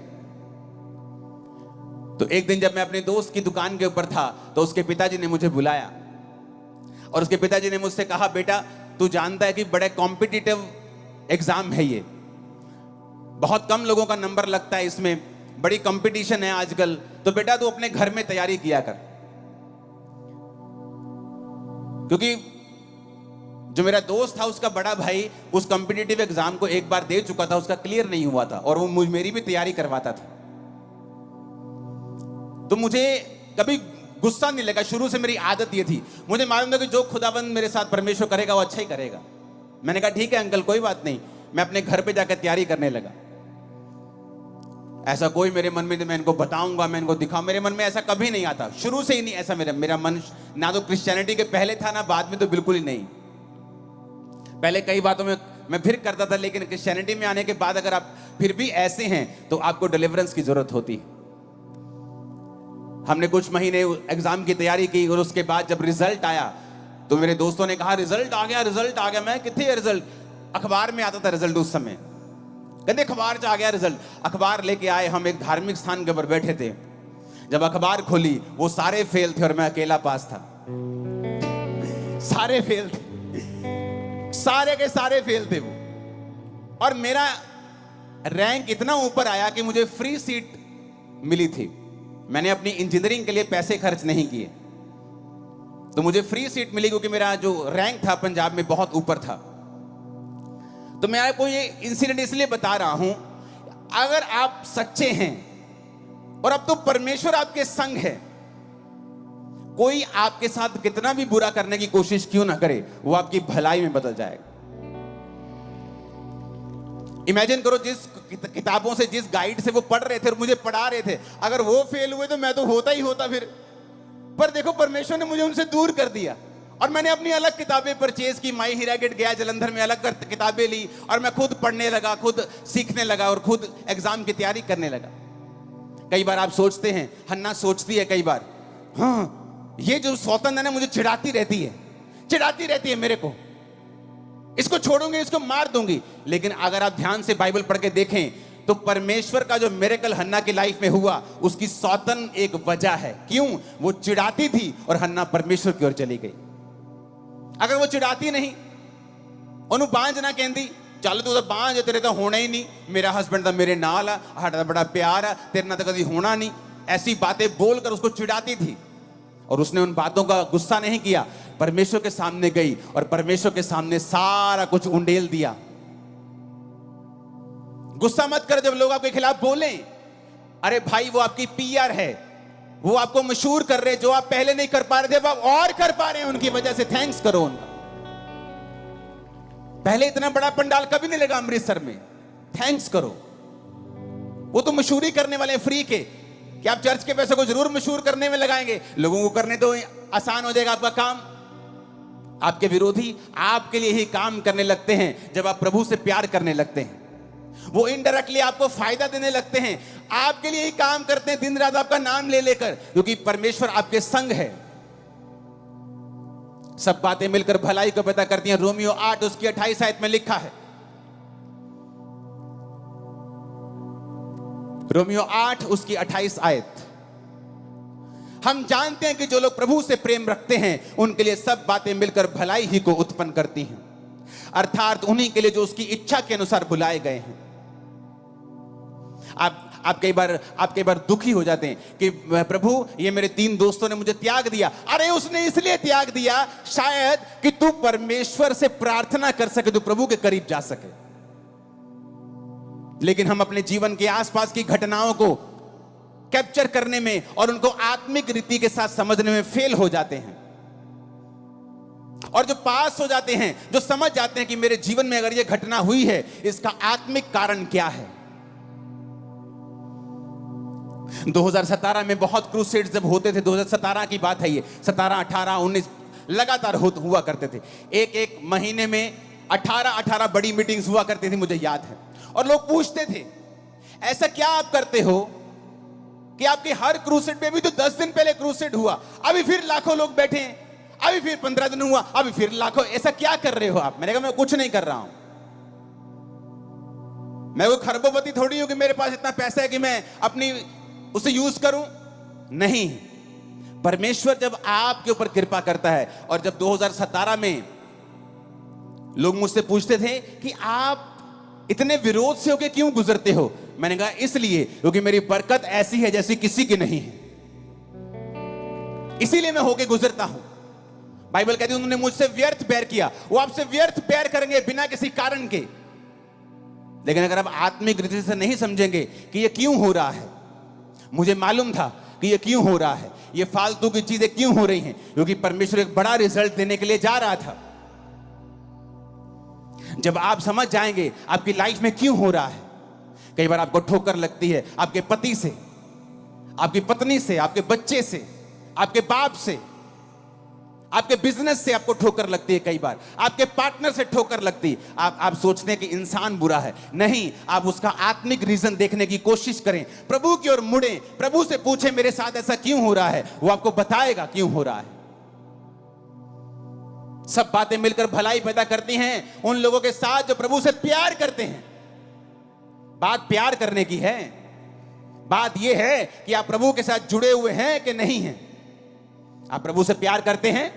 तो एक दिन जब मैं अपने दोस्त की दुकान के ऊपर था तो उसके पिताजी ने मुझे बुलाया, और उसके पिताजी ने मुझसे कहा, बेटा तू जानता है कि बड़े कॉम्पिटिटिव एग्जाम है ये, बहुत कम लोगों का नंबर लगता है इसमें, बड़ी कंपटीशन है आजकल, तो बेटा तू अपने घर में तैयारी किया कर। क्योंकि जो मेरा दोस्त था उसका बड़ा भाई उस कॉम्पिटिटिव एग्जाम को एक बार दे चुका था, उसका क्लियर नहीं हुआ था, और वो मेरी भी तैयारी करवाता था। तो मुझे कभी गुस्सा नहीं लगा, शुरू से मेरी आदत ये थी, मुझे मालूम था कि जो खुदाबंद मेरे साथ परमेश्वर करेगा वो अच्छा ही करेगा। मैंने कहा ठीक है अंकल, कोई बात नहीं। मैं अपने घर पे जाकर तैयारी करने लगा। ऐसा कोई मेरे मन में मैं इनको बताऊंगा, मैं इनको दिखाऊं, मेरे मन में ऐसा कभी नहीं आता, शुरू से ही नहीं ऐसा। मेरा मन ना तो क्रिश्चियनिटी के पहले था ना बाद में, तो बिल्कुल ही नहीं। पहले कई बातों में मैं फिर करता था, लेकिन क्रिश्चियनिटी में आने के बाद अगर आप फिर भी ऐसे हैं तो आपको डिलीवरेंस की जरूरत होती है। हमने कुछ महीने एग्जाम की तैयारी की और उसके बाद जब रिजल्ट आया तो मेरे दोस्तों ने कहा रिजल्ट आ गया, रिजल्ट आ गया। मैं कितने है रिजल्ट? अखबार में आता था रिजल्ट उस समय, कहते अखबार से आ गया रिजल्ट। अखबार लेके आए, हम एक धार्मिक स्थान के ऊपर बैठे थे। जब अखबार खोली वो सारे फेल थे और मैं अकेला पास था। सारे फेल थे, सारे के सारे फेल थे वो। और मेरा रैंक इतना ऊपर आया कि मुझे फ्री सीट मिली थी। मैंने अपनी इंजीनियरिंग के लिए पैसे खर्च नहीं किए, तो मुझे फ्री सीट मिली क्योंकि मेरा जो रैंक था पंजाब में बहुत ऊपर था। तो मैं आपको ये इंसिडेंट इसलिए बता रहा हूं, अगर आप सच्चे हैं और अब तो परमेश्वर आपके संग है, कोई आपके साथ कितना भी बुरा करने की कोशिश क्यों ना करे, वो आपकी भलाई में बदल जाएगा। इमेजिन करो, जिस किताबों से, जिस गाइड से वो पढ़ रहे थे और मुझे पढ़ा रहे थे, अगर वो फेल हुए तो मैं तो होता ही होता फिर। पर देखो परमेश्वर ने मुझे उनसे दूर कर दिया और मैंने अपनी अलग किताबें परचेज की। माई हीरा गेट गया जलंधर में, अलग किताबें ली और मैं खुद पढ़ने लगा, खुद सीखने लगा और खुद एग्जाम की तैयारी करने लगा। कई बार आप सोचते हैं, हन्ना सोचती है कई बार, हाँ ये जो सौतन है ना मुझे चिढ़ाती रहती है मेरे को, इसको छोड़ूंगी, इसको मार दूंगी। लेकिन अगर आप ध्यान से बाइबल पढ़ के देखें तो परमेश्वर का जो मिरेकल हन्ना की लाइफ में हुआ, उसकी सौतन एक वजह है। क्यों? वो चिढ़ाती थी और हन्ना परमेश्वर की ओर चली गई। अगर वो चिढ़ाती नहीं, ओनू बांझ ना कहती चल तू तो बांझ, तेरे तो होना ही नहीं, मेरा हस्बैंड तो मेरे नाल है, साडा तो बड़ा प्यार है, तेरे ना तो कभी होना नहीं, ऐसी बातें बोलकर उसको चिढ़ाती थी। और उसने उन बातों का गुस्सा नहीं किया, परमेश्वर के सामने गई और परमेश्वर के सामने सारा कुछ उंडेल दिया। गुस्सा मत कर जब लोग आपके खिलाफ बोले, अरे भाई वो आपकी पीआर है, वो आपको मशहूर कर रहे, जो आप पहले नहीं कर पा रहे थे अब आप और कर पा रहे हैं, उनकी वजह से थैंक्स करो उनका। पहले इतना बड़ा पंडाल कभी नहीं लगा अमृतसर में, थैंक्स करो। वो तो मशहूरी करने वाले फ्री के, कि आप चर्च के पैसे को जरूर मशहूर करने में लगाएंगे, लोगों को करने तो आसान हो जाएगा आपका काम। आपके विरोधी आपके लिए ही काम करने लगते हैं जब आप प्रभु से प्यार करने लगते हैं। वो इनडायरेक्टली आपको फायदा देने लगते हैं, आपके लिए ही काम करते हैं दिन रात आपका नाम ले लेकर, क्योंकि परमेश्वर आपके संग है। सब बातें मिलकर भलाई को पैदा करती हैं। रोमियो 8 उसकी 28 आयत में लिखा है, रोमियो 8 उसकी 28 आयत, हम जानते हैं कि जो लोग प्रभु से प्रेम रखते हैं उनके लिए सब बातें मिलकर भलाई ही को उत्पन्न करती हैं, अर्थात उन्हीं के लिए जो उसकी इच्छा के अनुसार बुलाए गए हैं। आप कई बार दुखी हो जाते हैं कि प्रभु ये मेरे 3 दोस्तों ने मुझे त्याग दिया। अरे उसने इसलिए त्याग दिया शायद कि तू परमेश्वर से प्रार्थना कर सके, तू प्रभु के करीब जा सके। लेकिन हम अपने जीवन के आसपास की घटनाओं को कैप्चर करने में और उनको आत्मिक रीति के साथ समझने में फेल हो जाते हैं, और जो पास हो जाते हैं, जो समझ जाते हैं कि मेरे जीवन में अगर यह घटना हुई है इसका आत्मिक कारण क्या है। 2017 में बहुत क्रूसेड्स जब होते थे, 2017 की बात है ये, 17, 18, 19 लगातार हुआ करते थे। एक महीने में 18 बड़ी मीटिंग्स हुआ करती थी, मुझे याद है। और लोग पूछते थे ऐसा क्या आप करते हो कि आपके हर क्रूसेड में भी तो 10 दिन पहले क्रूसेड हुआ, अभी फिर लाखों लोग बैठे हैं, अभी फिर 15 दिन हुआ, अभी फिर लाखों, ऐसा क्या कर रहे हो आप? मैंने कहा मैं कुछ नहीं कर रहा हूं, मैं वो खरबोपति थोड़ी हूं कि मेरे पास इतना पैसा है कि मैं अपनी उसे यूज करूं। नहीं, परमेश्वर जब आपके ऊपर कृपा करता है। और जब 2017 में लोग मुझसे पूछते थे कि आप इतने विरोध से होके क्यों गुजरते हो, मैंने कहा इसलिए क्योंकि मेरी बरकत ऐसी है जैसी किसी की नहीं है, इसीलिए मैं होके गुजरता हूं। बाइबल कहती है उन्होंने मुझसे व्यर्थ बैर किया, वो आपसे व्यर्थ बैर करेंगे बिना किसी कारण के। लेकिन अगर आप आत्मिक रीति से नहीं समझेंगे कि ये क्यों हो रहा है, मुझे मालूम था कि ये क्यों हो रहा है, ये फालतू की चीजें क्यों हो रही हैं, क्योंकि परमेश्वर एक बड़ा रिजल्ट देने के लिए जा रहा था। जब आप समझ जाएंगे आपकी लाइफ में क्यों हो रहा है, कई बार आपको ठोकर लगती है आपके पति से, आपकी पत्नी से, आपके बच्चे से, आपके बाप से, आपके बिजनेस से आपको ठोकर लगती है, कई बार आपके पार्टनर से ठोकर लगती है। आप सोचते हैं कि इंसान बुरा है, नहीं, आप उसका आत्मिक रीजन देखने की कोशिश करें, प्रभु की ओर मुड़े, प्रभु से पूछें मेरे साथ ऐसा क्यों हो रहा है, वो आपको बताएगा क्यों हो रहा है। सब बातें मिलकर भलाई पैदा करती हैं उन लोगों के साथ जो प्रभु से प्यार करते हैं। बात प्यार करने की है, बात यह है कि आप प्रभु के साथ जुड़े हुए हैं कि नहीं हैं। आप प्रभु से प्यार करते हैं,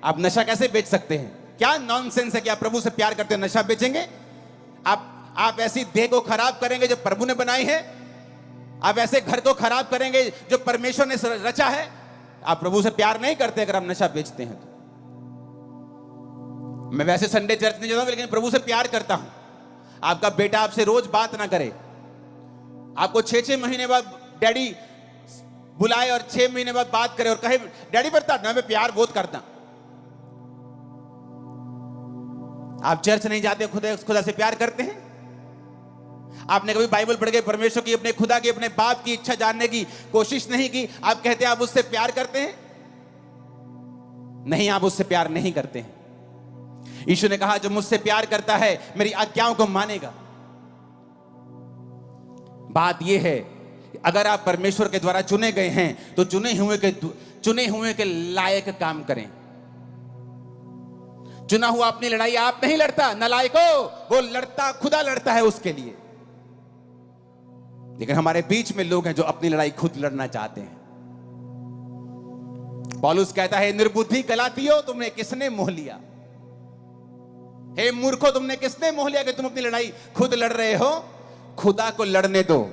आप नशा कैसे बेच सकते हैं? क्या नॉनसेंस है कि आप प्रभु से प्यार करते हैं नशा बेचेंगे? आप ऐसी देह को खराब करेंगे जो प्रभु ने बनाई है? आप ऐसे घर को खराब करेंगे जो परमेश्वर ने रचा है? आप प्रभु से प्यार नहीं करते अगर आप नशा बेचते हैं तो। मैं वैसे संडे चर्च नहीं जाता हूं, लेकिन प्रभु से प्यार करता हूं। आपका बेटा आपसे रोज बात ना करे, आपको 6-6 महीने बाद डैडी बुलाए और 6 महीने बाद बात करे और कहे डैडी बता मैं प्यार बहुत करता। आप चर्च नहीं जाते, खुदा से प्यार करते हैं? आपने कभी बाइबल पढ़ के परमेश्वर की, अपने खुदा की, अपने बाप की इच्छा जानने की कोशिश नहीं की? आप कहते हैं आप उससे प्यार करते हैं? नहीं, आप उससे प्यार नहीं करते हैं। यीशु ने कहा जो मुझसे प्यार करता है मेरी आज्ञाओं को मानेगा। बात यह है अगर आप परमेश्वर के द्वारा चुने गए हैं तो चुने हुए के लायक काम करें। चुना हुआ अपनी लड़ाई आप नहीं लड़ता, नालायको, वो लड़ता, खुदा लड़ता है उसके लिए। लेकिन हमारे बीच में लोग हैं जो अपनी लड़ाई खुद लड़ना चाहते हैं। पौलुस कहता है निर्बुद्धि गलातियों, तुमने किसने मोह लिया? हे मूर्खों, तुमने किसने मोह लिया कि तुम अपनी लड़ाई खुद लड़ रहे हो? खुदा को लड़ने दो,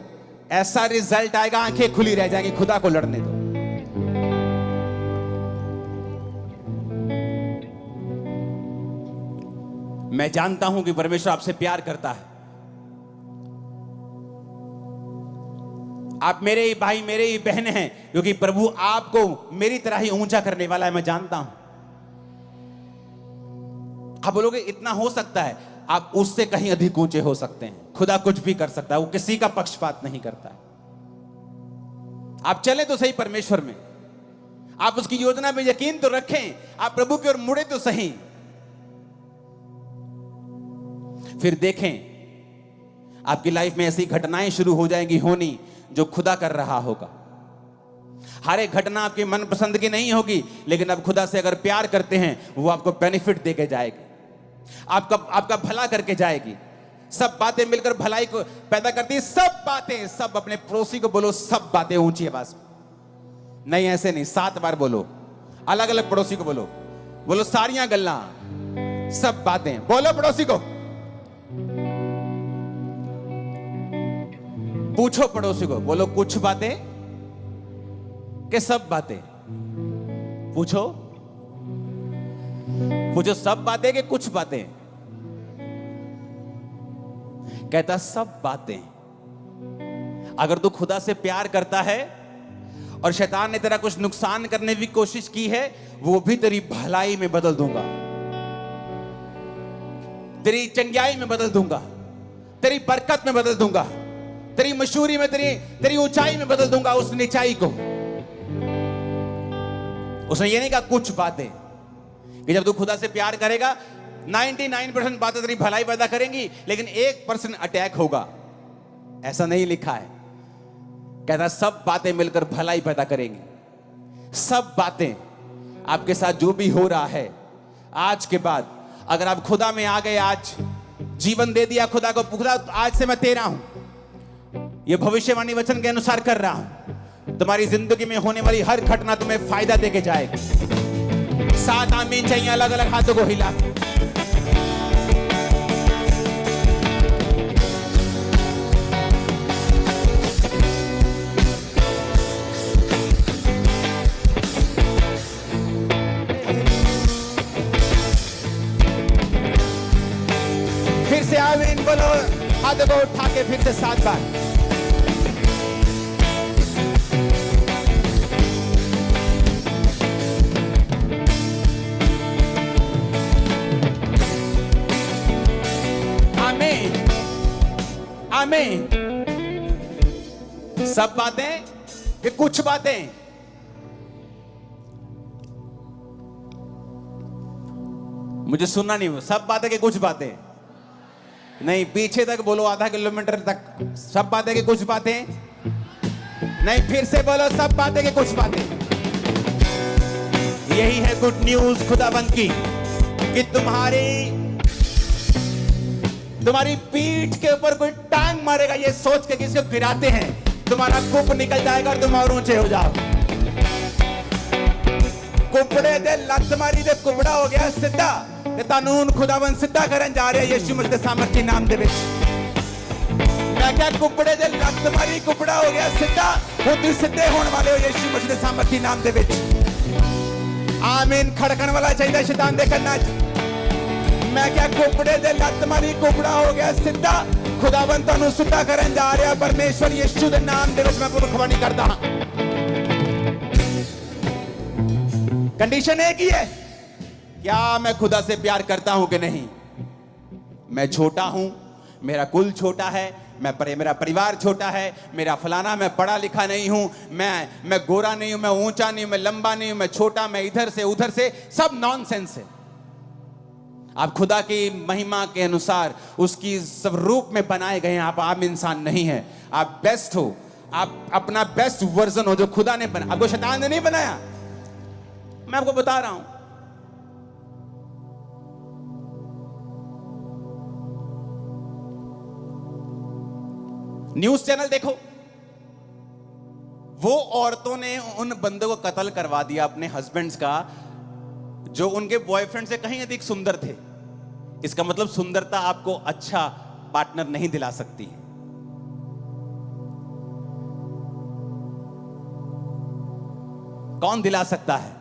ऐसा रिजल्ट आएगा, आंखें खुली रह जाएंगी। खुदा को लड़ने दो। मैं जानता हूं कि परमेश्वर आपसे प्यार करता है। आप मेरे ही भाई, मेरे ही बहन हैं, क्योंकि प्रभु आपको मेरी तरह ही ऊंचा करने वाला है, मैं जानता हूं। आप बोलोगे इतना हो सकता है, आप उससे कहीं अधिक ऊंचे हो सकते हैं। खुदा कुछ भी कर सकता है, वो किसी का पक्षपात नहीं करता है। आप चले तो सही परमेश्वर में, आप उसकी योजना में यकीन तो रखें, आप प्रभु की ओर मुड़े तो सही। फिर देखें आपकी लाइफ में ऐसी घटनाएं शुरू हो जाएंगी होनी जो खुदा कर रहा होगा। हर एक घटना आपकी मनपसंद की नहीं होगी, लेकिन आप खुदा से अगर प्यार करते हैं वो आपको बेनिफिट देके जाएगी, आपका भला करके जाएगी। सब बातें मिलकर भलाई को पैदा करती है। सब बातें, सब अपने पड़ोसी को बोलो, सब बातें ऊंची आवाज में नहीं, ऐसे नहीं, 7 बार बोलो, अलग अलग पड़ोसी को बोलो सारियां गल्ला, सब बातें बोलो पड़ोसी को। पूछो पड़ोसी को, बोलो कुछ बातें के सब बातें? पूछो सब बातें के कुछ बातें? कहता सब बातें। अगर तू खुदा से प्यार करता है और शैतान ने तेरा कुछ नुकसान करने की कोशिश की है, वो भी तेरी भलाई में बदल दूंगा, तेरी चंगाई में बदल दूंगा, तेरी बरकत में बदल दूंगा, तेरी मशहूरी में, तेरी ऊंचाई में बदल दूंगा उस नीचाई को। उसने ये नहीं कहा कुछ बातें, कि जब तू खुदा से प्यार करेगा 99% बातें तेरी भलाई पैदा करेंगी, लेकिन 1% अटैक होगा, ऐसा नहीं लिखा है। कहता सब बातें मिलकर भलाई पैदा करेंगी। सब बातें आपके साथ जो भी हो रहा है आज के बाद, अगर आप खुदा में आ गए, आज जीवन दे दिया खुदा को, खुदा आज से मैं तेरा हूं, यह भविष्यवाणी वचन के अनुसार कर रहा हूं, तुम्हारी जिंदगी में होने वाली हर घटना तुम्हें फायदा देके जाएगी। 7 आमीन चाहिए अलग अलग हाथों को हिला। फिर से आमीन बोलो, हाथों को उठा के फिर से 7 बार। आमीन। सब बातें कि कुछ बातें? मुझे सुनना नहीं, सब बातें कि कुछ बातें नहीं, पीछे तक बोलो, आधा किलोमीटर तक। सब बातें कि कुछ बातें नहीं, फिर से बोलो, सब बातें कि कुछ बातें। यही है गुड न्यूज खुदाबंद की कि तुम्हारी पीठ के ऊपर कोई टांग मारेगा ये सोच के किसी को गिराते हैं, तुम्हारा कुप निकल जाएगा और तुम और ऊंचे हो जाओ। कुपड़े दे लत मारी दे कुपड़ा हो गया सिद्धा ते कानून खुदावन सिद्धा करन जा रहे यीशु मसीह दे सामर्थी नाम दे विच। मैं क्या कुपड़े दे लत मारी कुपड़ा हो गया सिद्धा, हुण तुसीं सिद्धे होने वाले हो यीशु मसीह दे सामर्थी नाम दे विच। आमीन खड़कन वाला चाहिए शैतान दे कन्ना च। मैं क्या कुपड़े दे लत मारी कुपड़ा हो गया सिद्धा, खुदावन तुहानू सिद्धा करन जा रहा परमेश्वर यीशु दे नाम दे विच मैं भविष्यवाणी करदा हां। कंडीशन एक ही है, क्या मैं खुदा से प्यार करता हूं कि नहीं। मैं छोटा हूं, मेरा कुल छोटा है, मेरा परिवार छोटा है, मेरा फलाना, मैं पढ़ा लिखा नहीं हूं, मैं गोरा नहीं हूं, मैं ऊंचा नहीं हूं, मैं लंबा नहीं हूं, मैं छोटा, मैं इधर से उधर से, सब नॉनसेंस है। आप खुदा की महिमा के अनुसार उसकी स्वरूप में बनाए गए हैं, आप आम इंसान नहीं है, आप बेस्ट हो, आप अपना बेस्ट वर्जन हो जो खुदा ने बनाया, आपको शैतान ने नहीं बनाया। मैं आपको बता रहा हूं, न्यूज चैनल देखो, वो औरतों ने उन बंदों को कत्ल करवा दिया अपने हस्बैंड्स का जो उनके बॉयफ्रेंड से कहीं अधिक सुंदर थे। इसका मतलब सुंदरता आपको अच्छा पार्टनर नहीं दिला सकती। कौन दिला सकता है?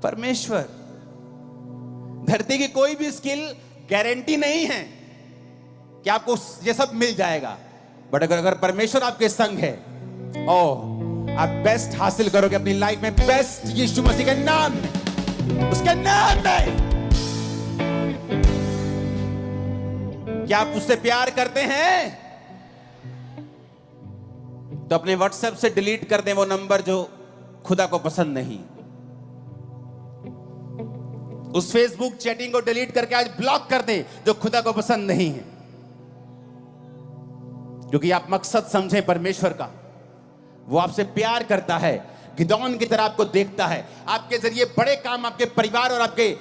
परमेश्वर। धरती की कोई भी स्किल गारंटी नहीं है कि आपको ये सब मिल जाएगा, बट अगर परमेश्वर आपके संग है, आप बेस्ट हासिल करोगे अपनी लाइफ में, बेस्ट यीशु मसीह के नाम में, उसके नाम में। क्या आप उससे प्यार करते हैं? तो अपने व्हाट्सएप से डिलीट कर दें वो नंबर जो खुदा को पसंद नहीं। उस फेसबुक चैटिंग को डिलीट करके आज ब्लॉक कर दें जो खुदा को पसंद नहीं है, क्योंकि आप मकसद समझें परमेश्वर का, वो आपसे प्यार करता है, गिदौन की तरह आपको देखता है, आपके जरिए बड़े काम आपके परिवार और आपके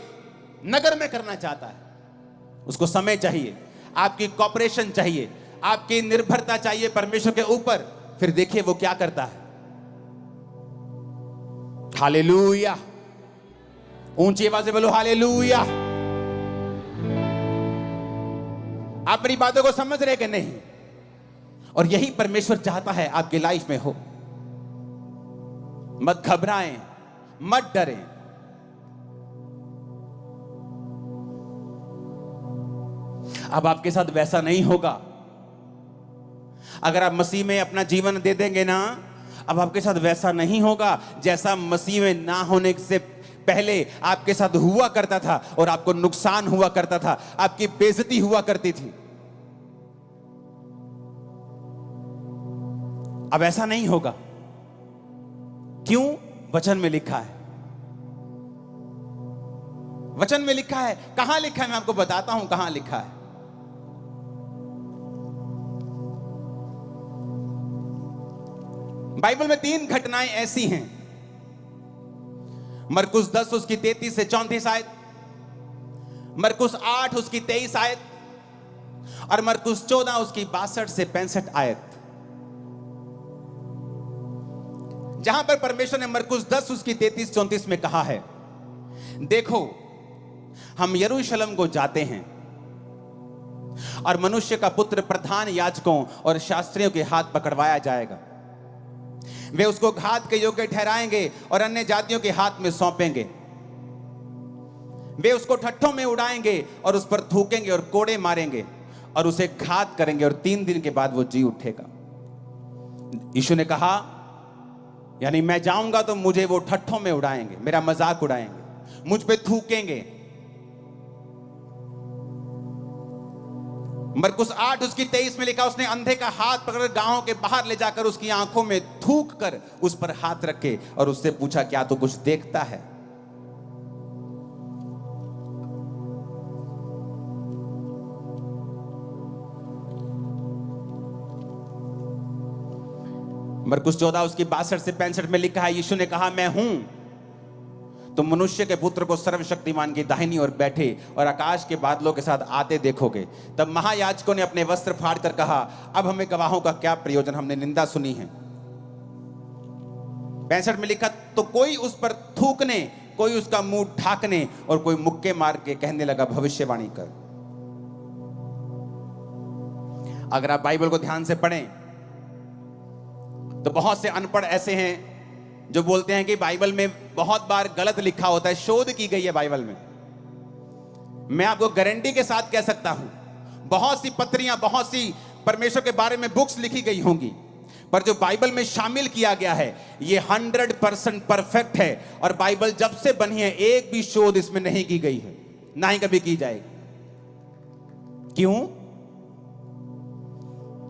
नगर में करना चाहता है। उसको समय चाहिए, आपकी कॉपरेशन चाहिए, आपकी निर्भरता चाहिए परमेश्वर के ऊपर, फिर देखिए वो क्या करता है। हालेलुया, ऊंची आवाज से बोलो हालेलुया। आप मेरी बातों को समझ रहे कि नहीं? और यही परमेश्वर चाहता है आपकी लाइफ में हो। मत घबराएं, मत डरें। अब आपके साथ वैसा नहीं होगा। अगर आप मसीह में अपना जीवन दे देंगे ना, अब आपके साथ वैसा नहीं होगा जैसा मसीह में ना होने से पहले आपके साथ हुआ करता था, और आपको नुकसान हुआ करता था, आपकी बेइज्जती हुआ करती थी। अब ऐसा नहीं होगा। क्यों? वचन में लिखा है, वचन में लिखा है। कहां लिखा है? मैं आपको बताता हूं कहां लिखा है। बाइबल में 3 घटनाएं ऐसी हैं। मरकुस 10 उसकी 33 से 34 आयत, मरकुस 8 उसकी 23 आयत, और मरकुस 14 उसकी 62 से 65 आयत, जहां पर परमेश्वर ने मरकुस 10 उसकी 33-34 में कहा है, देखो हम यरूशलेम को जाते हैं और मनुष्य का पुत्र प्रधान याजकों और शास्त्रियों के हाथ पकड़वाया जाएगा। वे उसको घात के योग्य ठहराएंगे और अन्य जातियों के हाथ में सौंपेंगे। वे उसको ठट्ठों में उड़ाएंगे और उस पर थूकेंगे और कोड़े मारेंगे और उसे घात करेंगे, और 3 दिन के बाद वो जी उठेगा। यीशु ने कहा, यानी मैं जाऊंगा तो मुझे वो ठट्ठों में उड़ाएंगे, मेरा मजाक उड़ाएंगे, मुझ पे थूकेंगे। मरकुस 8 उसकी 23 में लिखा, उसने अंधे का हाथ पकड़ गांव के बाहर ले जाकर उसकी आंखों में थूक कर उस पर हाथ रखे और उससे पूछा, क्या तू कुछ देखता है? मरकुस 14 उसकी 62 से 65 में लिखा है, यीशु ने कहा, मैं हूं, तुम मनुष्य के पुत्र को सर्वशक्तिमान की दाहिनी ओर बैठे और आकाश के बादलों के साथ आते देखोगे। तब महायाजकों ने अपने वस्त्र फाड़ कर कहा, अब हमें गवाहों का क्या प्रयोजन, हमने निंदा सुनी है। 65 में लिखा, तो कोई उस पर थूकने, कोई उसका मुंह ढाकने और कोई मुक्के मार के कहने लगा, भविष्यवाणी कर। अगर आप बाइबल को ध्यान से पढ़ें तो बहुत से अनपढ़ ऐसे हैं जो बोलते हैं कि बाइबल में बहुत बार गलत लिखा होता है, शोध की गई है बाइबल में। मैं आपको गारंटी के साथ कह सकता हूं, बहुत सी पत्रियां, बहुत सी परमेश्वर के बारे में बुक्स लिखी गई होंगी, पर जो बाइबल में शामिल किया गया है ये 100% परफेक्ट है। और बाइबल जब से बनी है एक भी शोध इसमें नहीं की गई है, ना ही कभी की जाएगी। क्यों?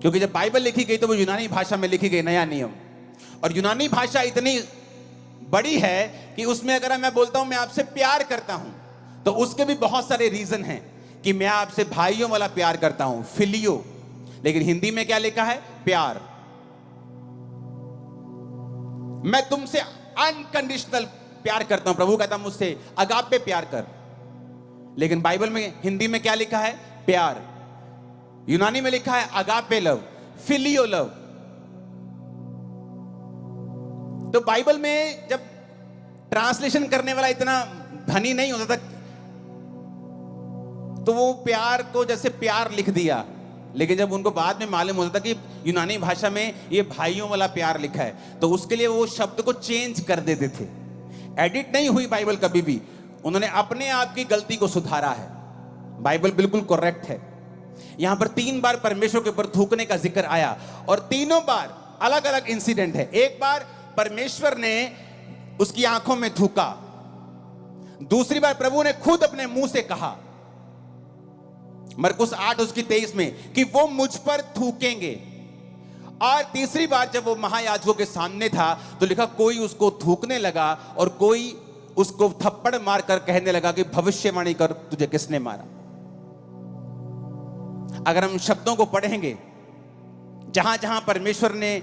क्योंकि जब बाइबल लिखी गई तो वो यूनानी भाषा में लिखी गई, नया नियम। और यूनानी भाषा इतनी बड़ी है कि उसमें अगर मैं बोलता हूं मैं आपसे प्यार करता हूं, तो उसके भी बहुत सारे रीजन हैं कि मैं आपसे भाइयों वाला प्यार करता हूं, फिलियो। लेकिन हिंदी में क्या लिखा है? प्यार। मैं तुमसे अनकंडीशनल प्यार करता हूं, प्रभु कहता मुझसे अगापे प्यार कर। लेकिन बाइबल में हिंदी में क्या लिखा है? प्यार। यूनानी में लिखा है अगापे लव, फिलियो लव। तो बाइबल में जब ट्रांसलेशन करने वाला इतना धनी नहीं होता था, तो वो प्यार को जैसे प्यार लिख दिया। लेकिन जब उनको बाद में मालूम होता था कि यूनानी भाषा में ये भाइयों वाला प्यार लिखा है, तो उसके लिए वो शब्द को चेंज कर देते थे। एडिट नहीं हुई बाइबल कभी भी, उन्होंने अपने आप की गलती को सुधारा है। बाइबल बिल्कुल करेक्ट है। यहां पर 3 बार परमेश्वर के ऊपर थूकने का जिक्र आया, और तीनों बार अलग अलग इंसिडेंट है। एक बार परमेश्वर ने उसकी आंखों में थूका, दूसरी बार प्रभु ने खुद अपने मुंह से कहा, मरकुस 8 उसकी 23 में, कि वो मुझ पर थूकेंगे। और तीसरी बार जब वो महायाजकों के सामने था तो लिखा, कोई उसको थूकने लगा और कोई उसको थप्पड़ मारकर कहने लगा कि भविष्यवाणी कर, तुझे किसने मारा। अगर हम शब्दों को पढ़ेंगे, जहां जहां परमेश्वर ने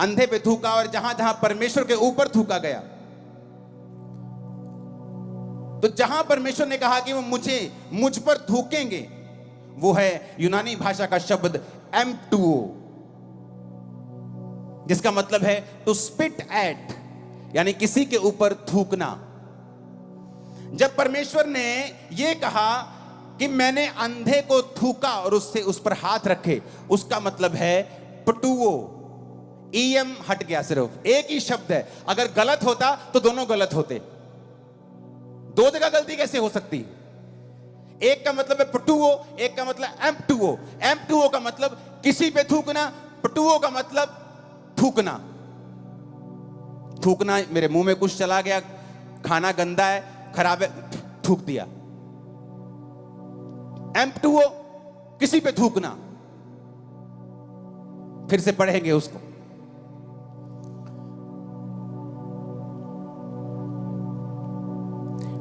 अंधे पे थूका और जहां जहां परमेश्वर के ऊपर थूका गया, तो जहां परमेश्वर ने कहा कि वो मुझ पर थूकेंगे, वो है यूनानी भाषा का शब्द M2O, जिसका मतलब है टू स्पिट एट, यानी किसी के ऊपर थूकना। जब परमेश्वर ने यह कहा कि मैंने अंधे को थूका और उससे उस पर हाथ रखे, उसका मतलब है पटुओ। EM हट गया, सिर्फ एक ही शब्द है। अगर गलत होता तो दोनों गलत होते, दो जगह गलती कैसे हो सकती? एक का मतलब है पटुओ, एक का मतलब M2O। M2O का मतलब किसी पे थूकना, पटुओ का मतलब थूकना। थूकना, मेरे मुंह में कुछ चला गया, खाना गंदा है, खराब है, थूक दिया। M2O किसी पे थूकना। फिर से पढ़ेंगे उसको।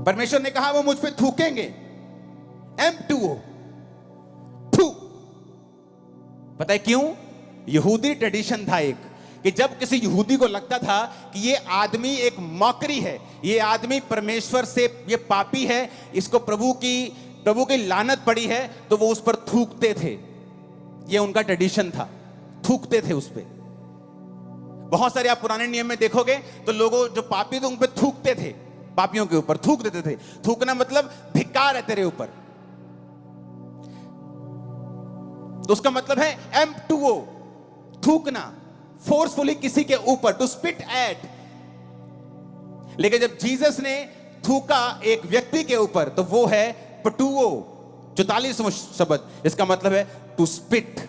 परमेश्वर ने कहा वो मुझ पे थूकेंगे, M2O, थू। पता है क्यों? यहूदी ट्रेडिशन था एक, कि जब किसी यहूदी को लगता था कि ये आदमी एक मॉकरी है, ये आदमी परमेश्वर से, ये पापी है, इसको प्रभु की लानत पड़ी है, तो वो उस पर थूकते थे। ये उनका ट्रेडिशन था, थूकते थे उस पे। बहुत सारे आप पुराने नियम में देखोगे तो लोगों जो पापी थे उन पे थूकते थे, पापियों के ऊपर थूक देते थे। थूकना मतलब धिक्कार है तेरे ऊपर, तो उसका मतलब है M2O, थूकना, फोर्सफुली किसी के ऊपर, टू स्पिट एट। लेकिन जब जीसस ने थूका एक व्यक्ति के ऊपर, तो वो है पटुओ, 44वां शब्द। इसका मतलब है टू स्पिट,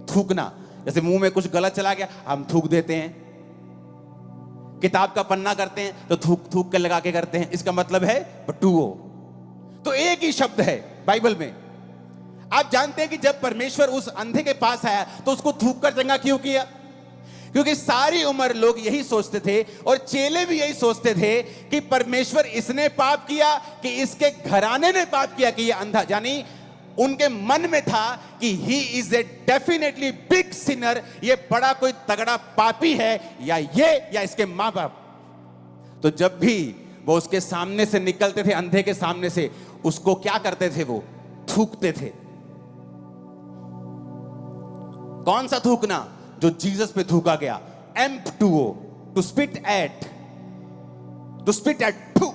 थूकना। जैसे मुंह में कुछ गलत चला गया, हम थूक देते हैं। किताब का पन्ना करते हैं तो थूक थूक के लगा के करते हैं, इसका मतलब है पटुओ। तो एक ही शब्द है बाइबल में। आप जानते हैं कि जब परमेश्वर उस अंधे के पास आया तो उसको थूक कर चंगा क्यों किया? क्योंकि सारी उम्र लोग यही सोचते थे, और चेले भी यही सोचते थे कि परमेश्वर इसने पाप किया कि इसके घराने ने पाप किया कि ये अंधा, यानी उनके मन में था कि he is a definitely big Sinner, ये बड़ा कोई तगड़ा पापी है, या इसके मां बाप। तो जब भी वो उसके सामने से निकलते थे, अंधे के सामने से, उसको क्या करते थे? वो थूकते थे। कौन सा थूकना? जो जीसस पे थूका गया, M2O, टू स्पिट एट, थू,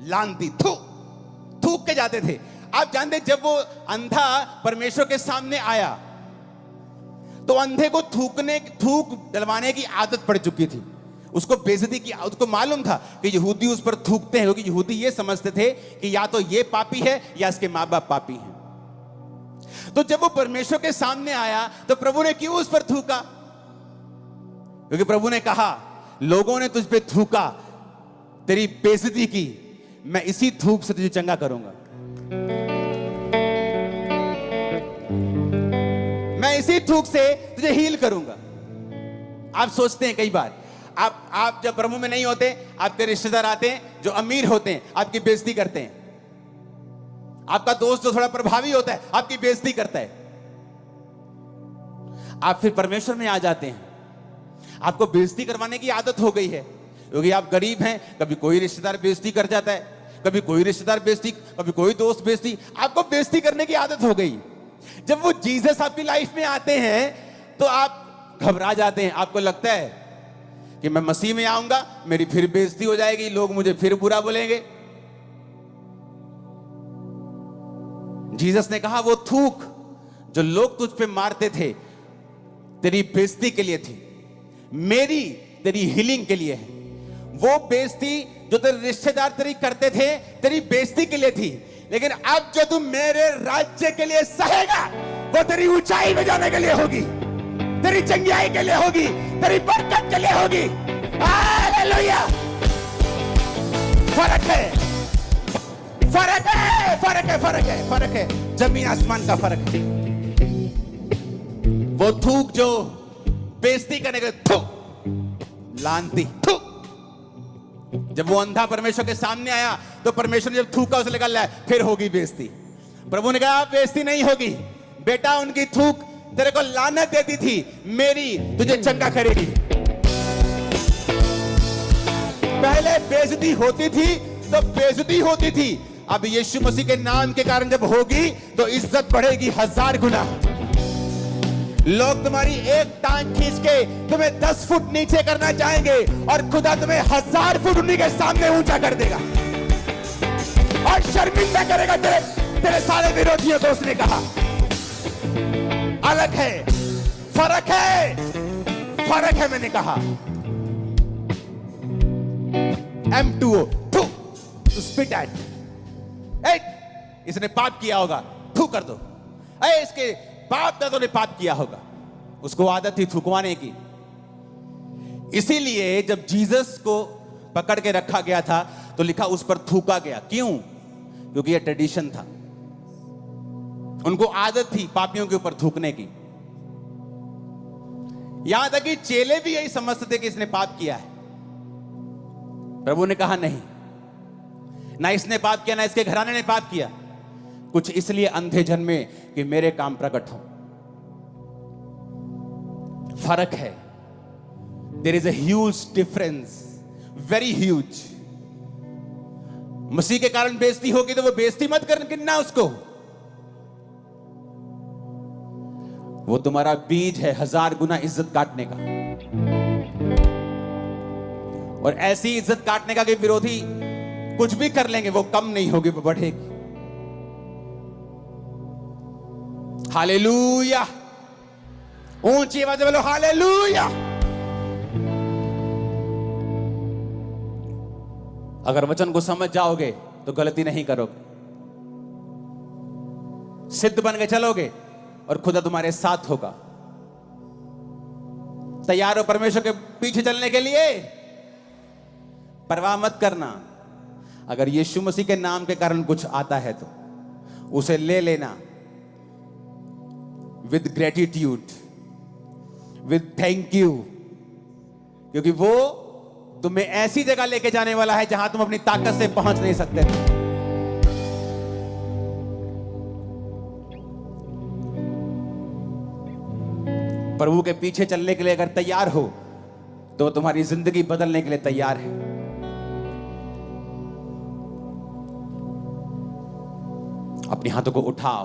लानती, थूक के जाते थे। आप जानते, जब वो अंधा परमेश्वर के सामने आया तो अंधे को थूक डलवाने की आदत पड़ चुकी थी, उसको बेइज्जती की। उसको मालूम था कि यहूदी उस पर थूकते हैं, क्योंकि यहूदी ये समझते थे कि या तो ये पापी है या इसके माँ बाप पापी हैं। तो जब वो परमेश्वर के सामने आया तो प्रभु ने क्यों उस पर थूका? क्योंकि प्रभु ने कहा, लोगों ने तुझ पे थूका, तेरी बेइज्जती की, मैं इसी थूक से तुझे चंगा करूंगा, मैं इसी थूक से तुझे हील करूंगा। आप सोचते हैं कई बार, आप जब प्रभु में नहीं होते, आपके रिश्तेदार आते हैं जो अमीर होते हैं, आपकी बेइज्जती करते हैं। आपका दोस्त जो थोड़ा प्रभावी होता है, आपकी बेइज्जती करता है। आप फिर परमेश्वर में आ जाते हैं, आपको बेइज्जती करवाने की आदत हो गई है, क्योंकि आप गरीब हैं। कभी कोई रिश्तेदार बेइज्जती कर जाता है, कभी कोई रिश्तेदार बेइज्जती, कभी कोई दोस्त बेइज्जती, आपको बेइज्जती करने की आदत हो गई। जब वो जीसस आपकी लाइफ में आते हैं तो आप घबरा जाते हैं। आपको लगता है कि मैं मसीह में आऊंगा, मेरी फिर बेइज्जती हो जाएगी, लोग मुझे फिर बुरा बोलेंगे। जीसस ने कहा, वो थूक जो लोग तुझ पे मारते थे, तेरी बेइज्जती के लिए थी, मेरी तेरी हीलिंग के लिए है। वो बेइज्जती जो तेरे रिश्तेदार तेरी करते थे, तेरी बेइज्जती के लिए थी, लेकिन अब जो तू मेरे राज्य के लिए सहेगा, वो तेरी ऊंचाई में जाने के लिए होगी, तेरी चंगियाई के लिए होगी, तेरी बरकत के लिए होगी। हालेलुया! फर्क है, फर्क है, फर्क है, फर्क है, फर्क है, जमीन आसमान का फर्क है। वो थूक जो बेइज्जती करने के, थू, लानती, थू। जब वो अंधा परमेश्वर के सामने आया तो परमेश्वर ने जब थूका, उसे लगा फिर होगी बेइज्जती। प्रभु ने कहा, बेइज्जती नहीं होगी बेटा, उनकी थूक तेरे को लानत देती थी, मेरी तुझे चंगा करेगी। पहले बेइज्जती होती थी तो बेइज्जती होती थी, अब यीशु मसीह के नाम के कारण जब होगी तो इज्जत बढ़ेगी 1000 गुना। लोग तुम्हारी एक टांग खींच के तुम्हें 10 फुट नीचे करना चाहेंगे और खुदा तुम्हें 1000 फुट उन्हीं के सामने ऊंचा कर देगा और शर्मिंदा करेगा तेरे सारे विरोधियों को। उसने कहा, अलग है, फर्क है, फर्क है। मैंने कहा M2O, टू स्पिट एट, इसने पाप किया होगा, थू कर दो। इसके बाप दादों ने पाप किया होगा, उसको आदत थी थूकवाने की। इसीलिए जब जीसस को पकड़ के रखा गया था तो लिखा उस पर थूका गया। क्यों? क्योंकि यह ट्रेडिशन था, उनको आदत थी पापियों के ऊपर थूकने की। यहां तक कि चेले भी यही समझते थे कि इसने पाप किया है। प्रभु ने कहा, नहीं, ना इसने पाप किया, ना इसके घराने ने पाप किया, कुछ इसलिए अंधे जन्मे कि मेरे काम प्रकट हो। फर्क है, there is a huge difference, very huge. मसीह के कारण बेइज्जती होगी तो वो बेइज्जती मत करना उसको, वो तुम्हारा बीज है 1000 गुना इज्जत काटने का, और ऐसी इज्जत काटने का कि विरोधी कुछ भी कर लेंगे, वो कम नहीं होगी, वो बढ़ेगी। हालेलुया! ऊंची आवाज में बोलो हालेलुया! अगर वचन को समझ जाओगे तो गलती नहीं करोगे, सिद्ध बन के चलोगे और खुदा तुम्हारे साथ होगा। तैयार हो परमेश्वर के पीछे चलने के लिए? परवाह मत करना, अगर यीशु मसीह के नाम के कारण कुछ आता है तो उसे ले लेना with gratitude, with thank you, क्योंकि वो तुम्हें ऐसी जगह लेके जाने वाला है जहां तुम अपनी ताकत से पहुंच नहीं सकते थे। प्रभु के पीछे चलने के लिए अगर तैयार हो तो तुम्हारी जिंदगी बदलने के लिए तैयार है। अपने हाथों को उठाओ।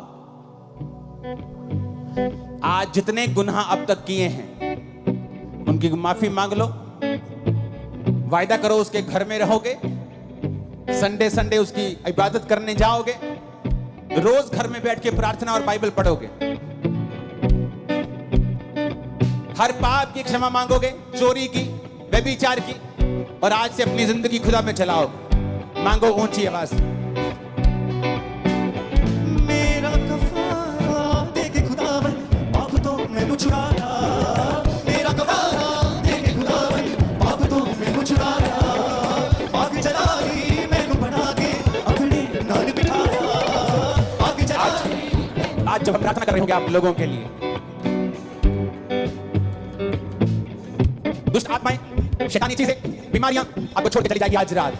आज जितने गुनाह अब तक किए हैं उनकी माफी मांग लो। वायदा करो उसके घर में रहोगे, संडे संडे उसकी इबादत करने जाओगे, रोज घर में बैठ के प्रार्थना और बाइबल पढ़ोगे, हर पाप की क्षमा मांगोगे, चोरी की, व्यभिचार की, और आज से अपनी जिंदगी खुदा में चलाओगे। मांगो ऊंची आवाज। मेरा कफारा देके खुदावन पाप तो मैनू छुड़ाया, मेरा कफारा देके खुदावन पाप तो मैनू छुड़ाया, आग जलाई मैनू बना के अपने नाल बिठाया, आग जलाई। आज जब हम प्रार्थना कर रहे होंगे आप लोगों के लिए, दुष्ट आत्माएं, शैतानी चीजें, बीमारियां आपको छोड़ के चली जाएगी। आज रात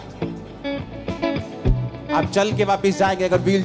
आप चल के वापस जाएंगे। अगर व्हील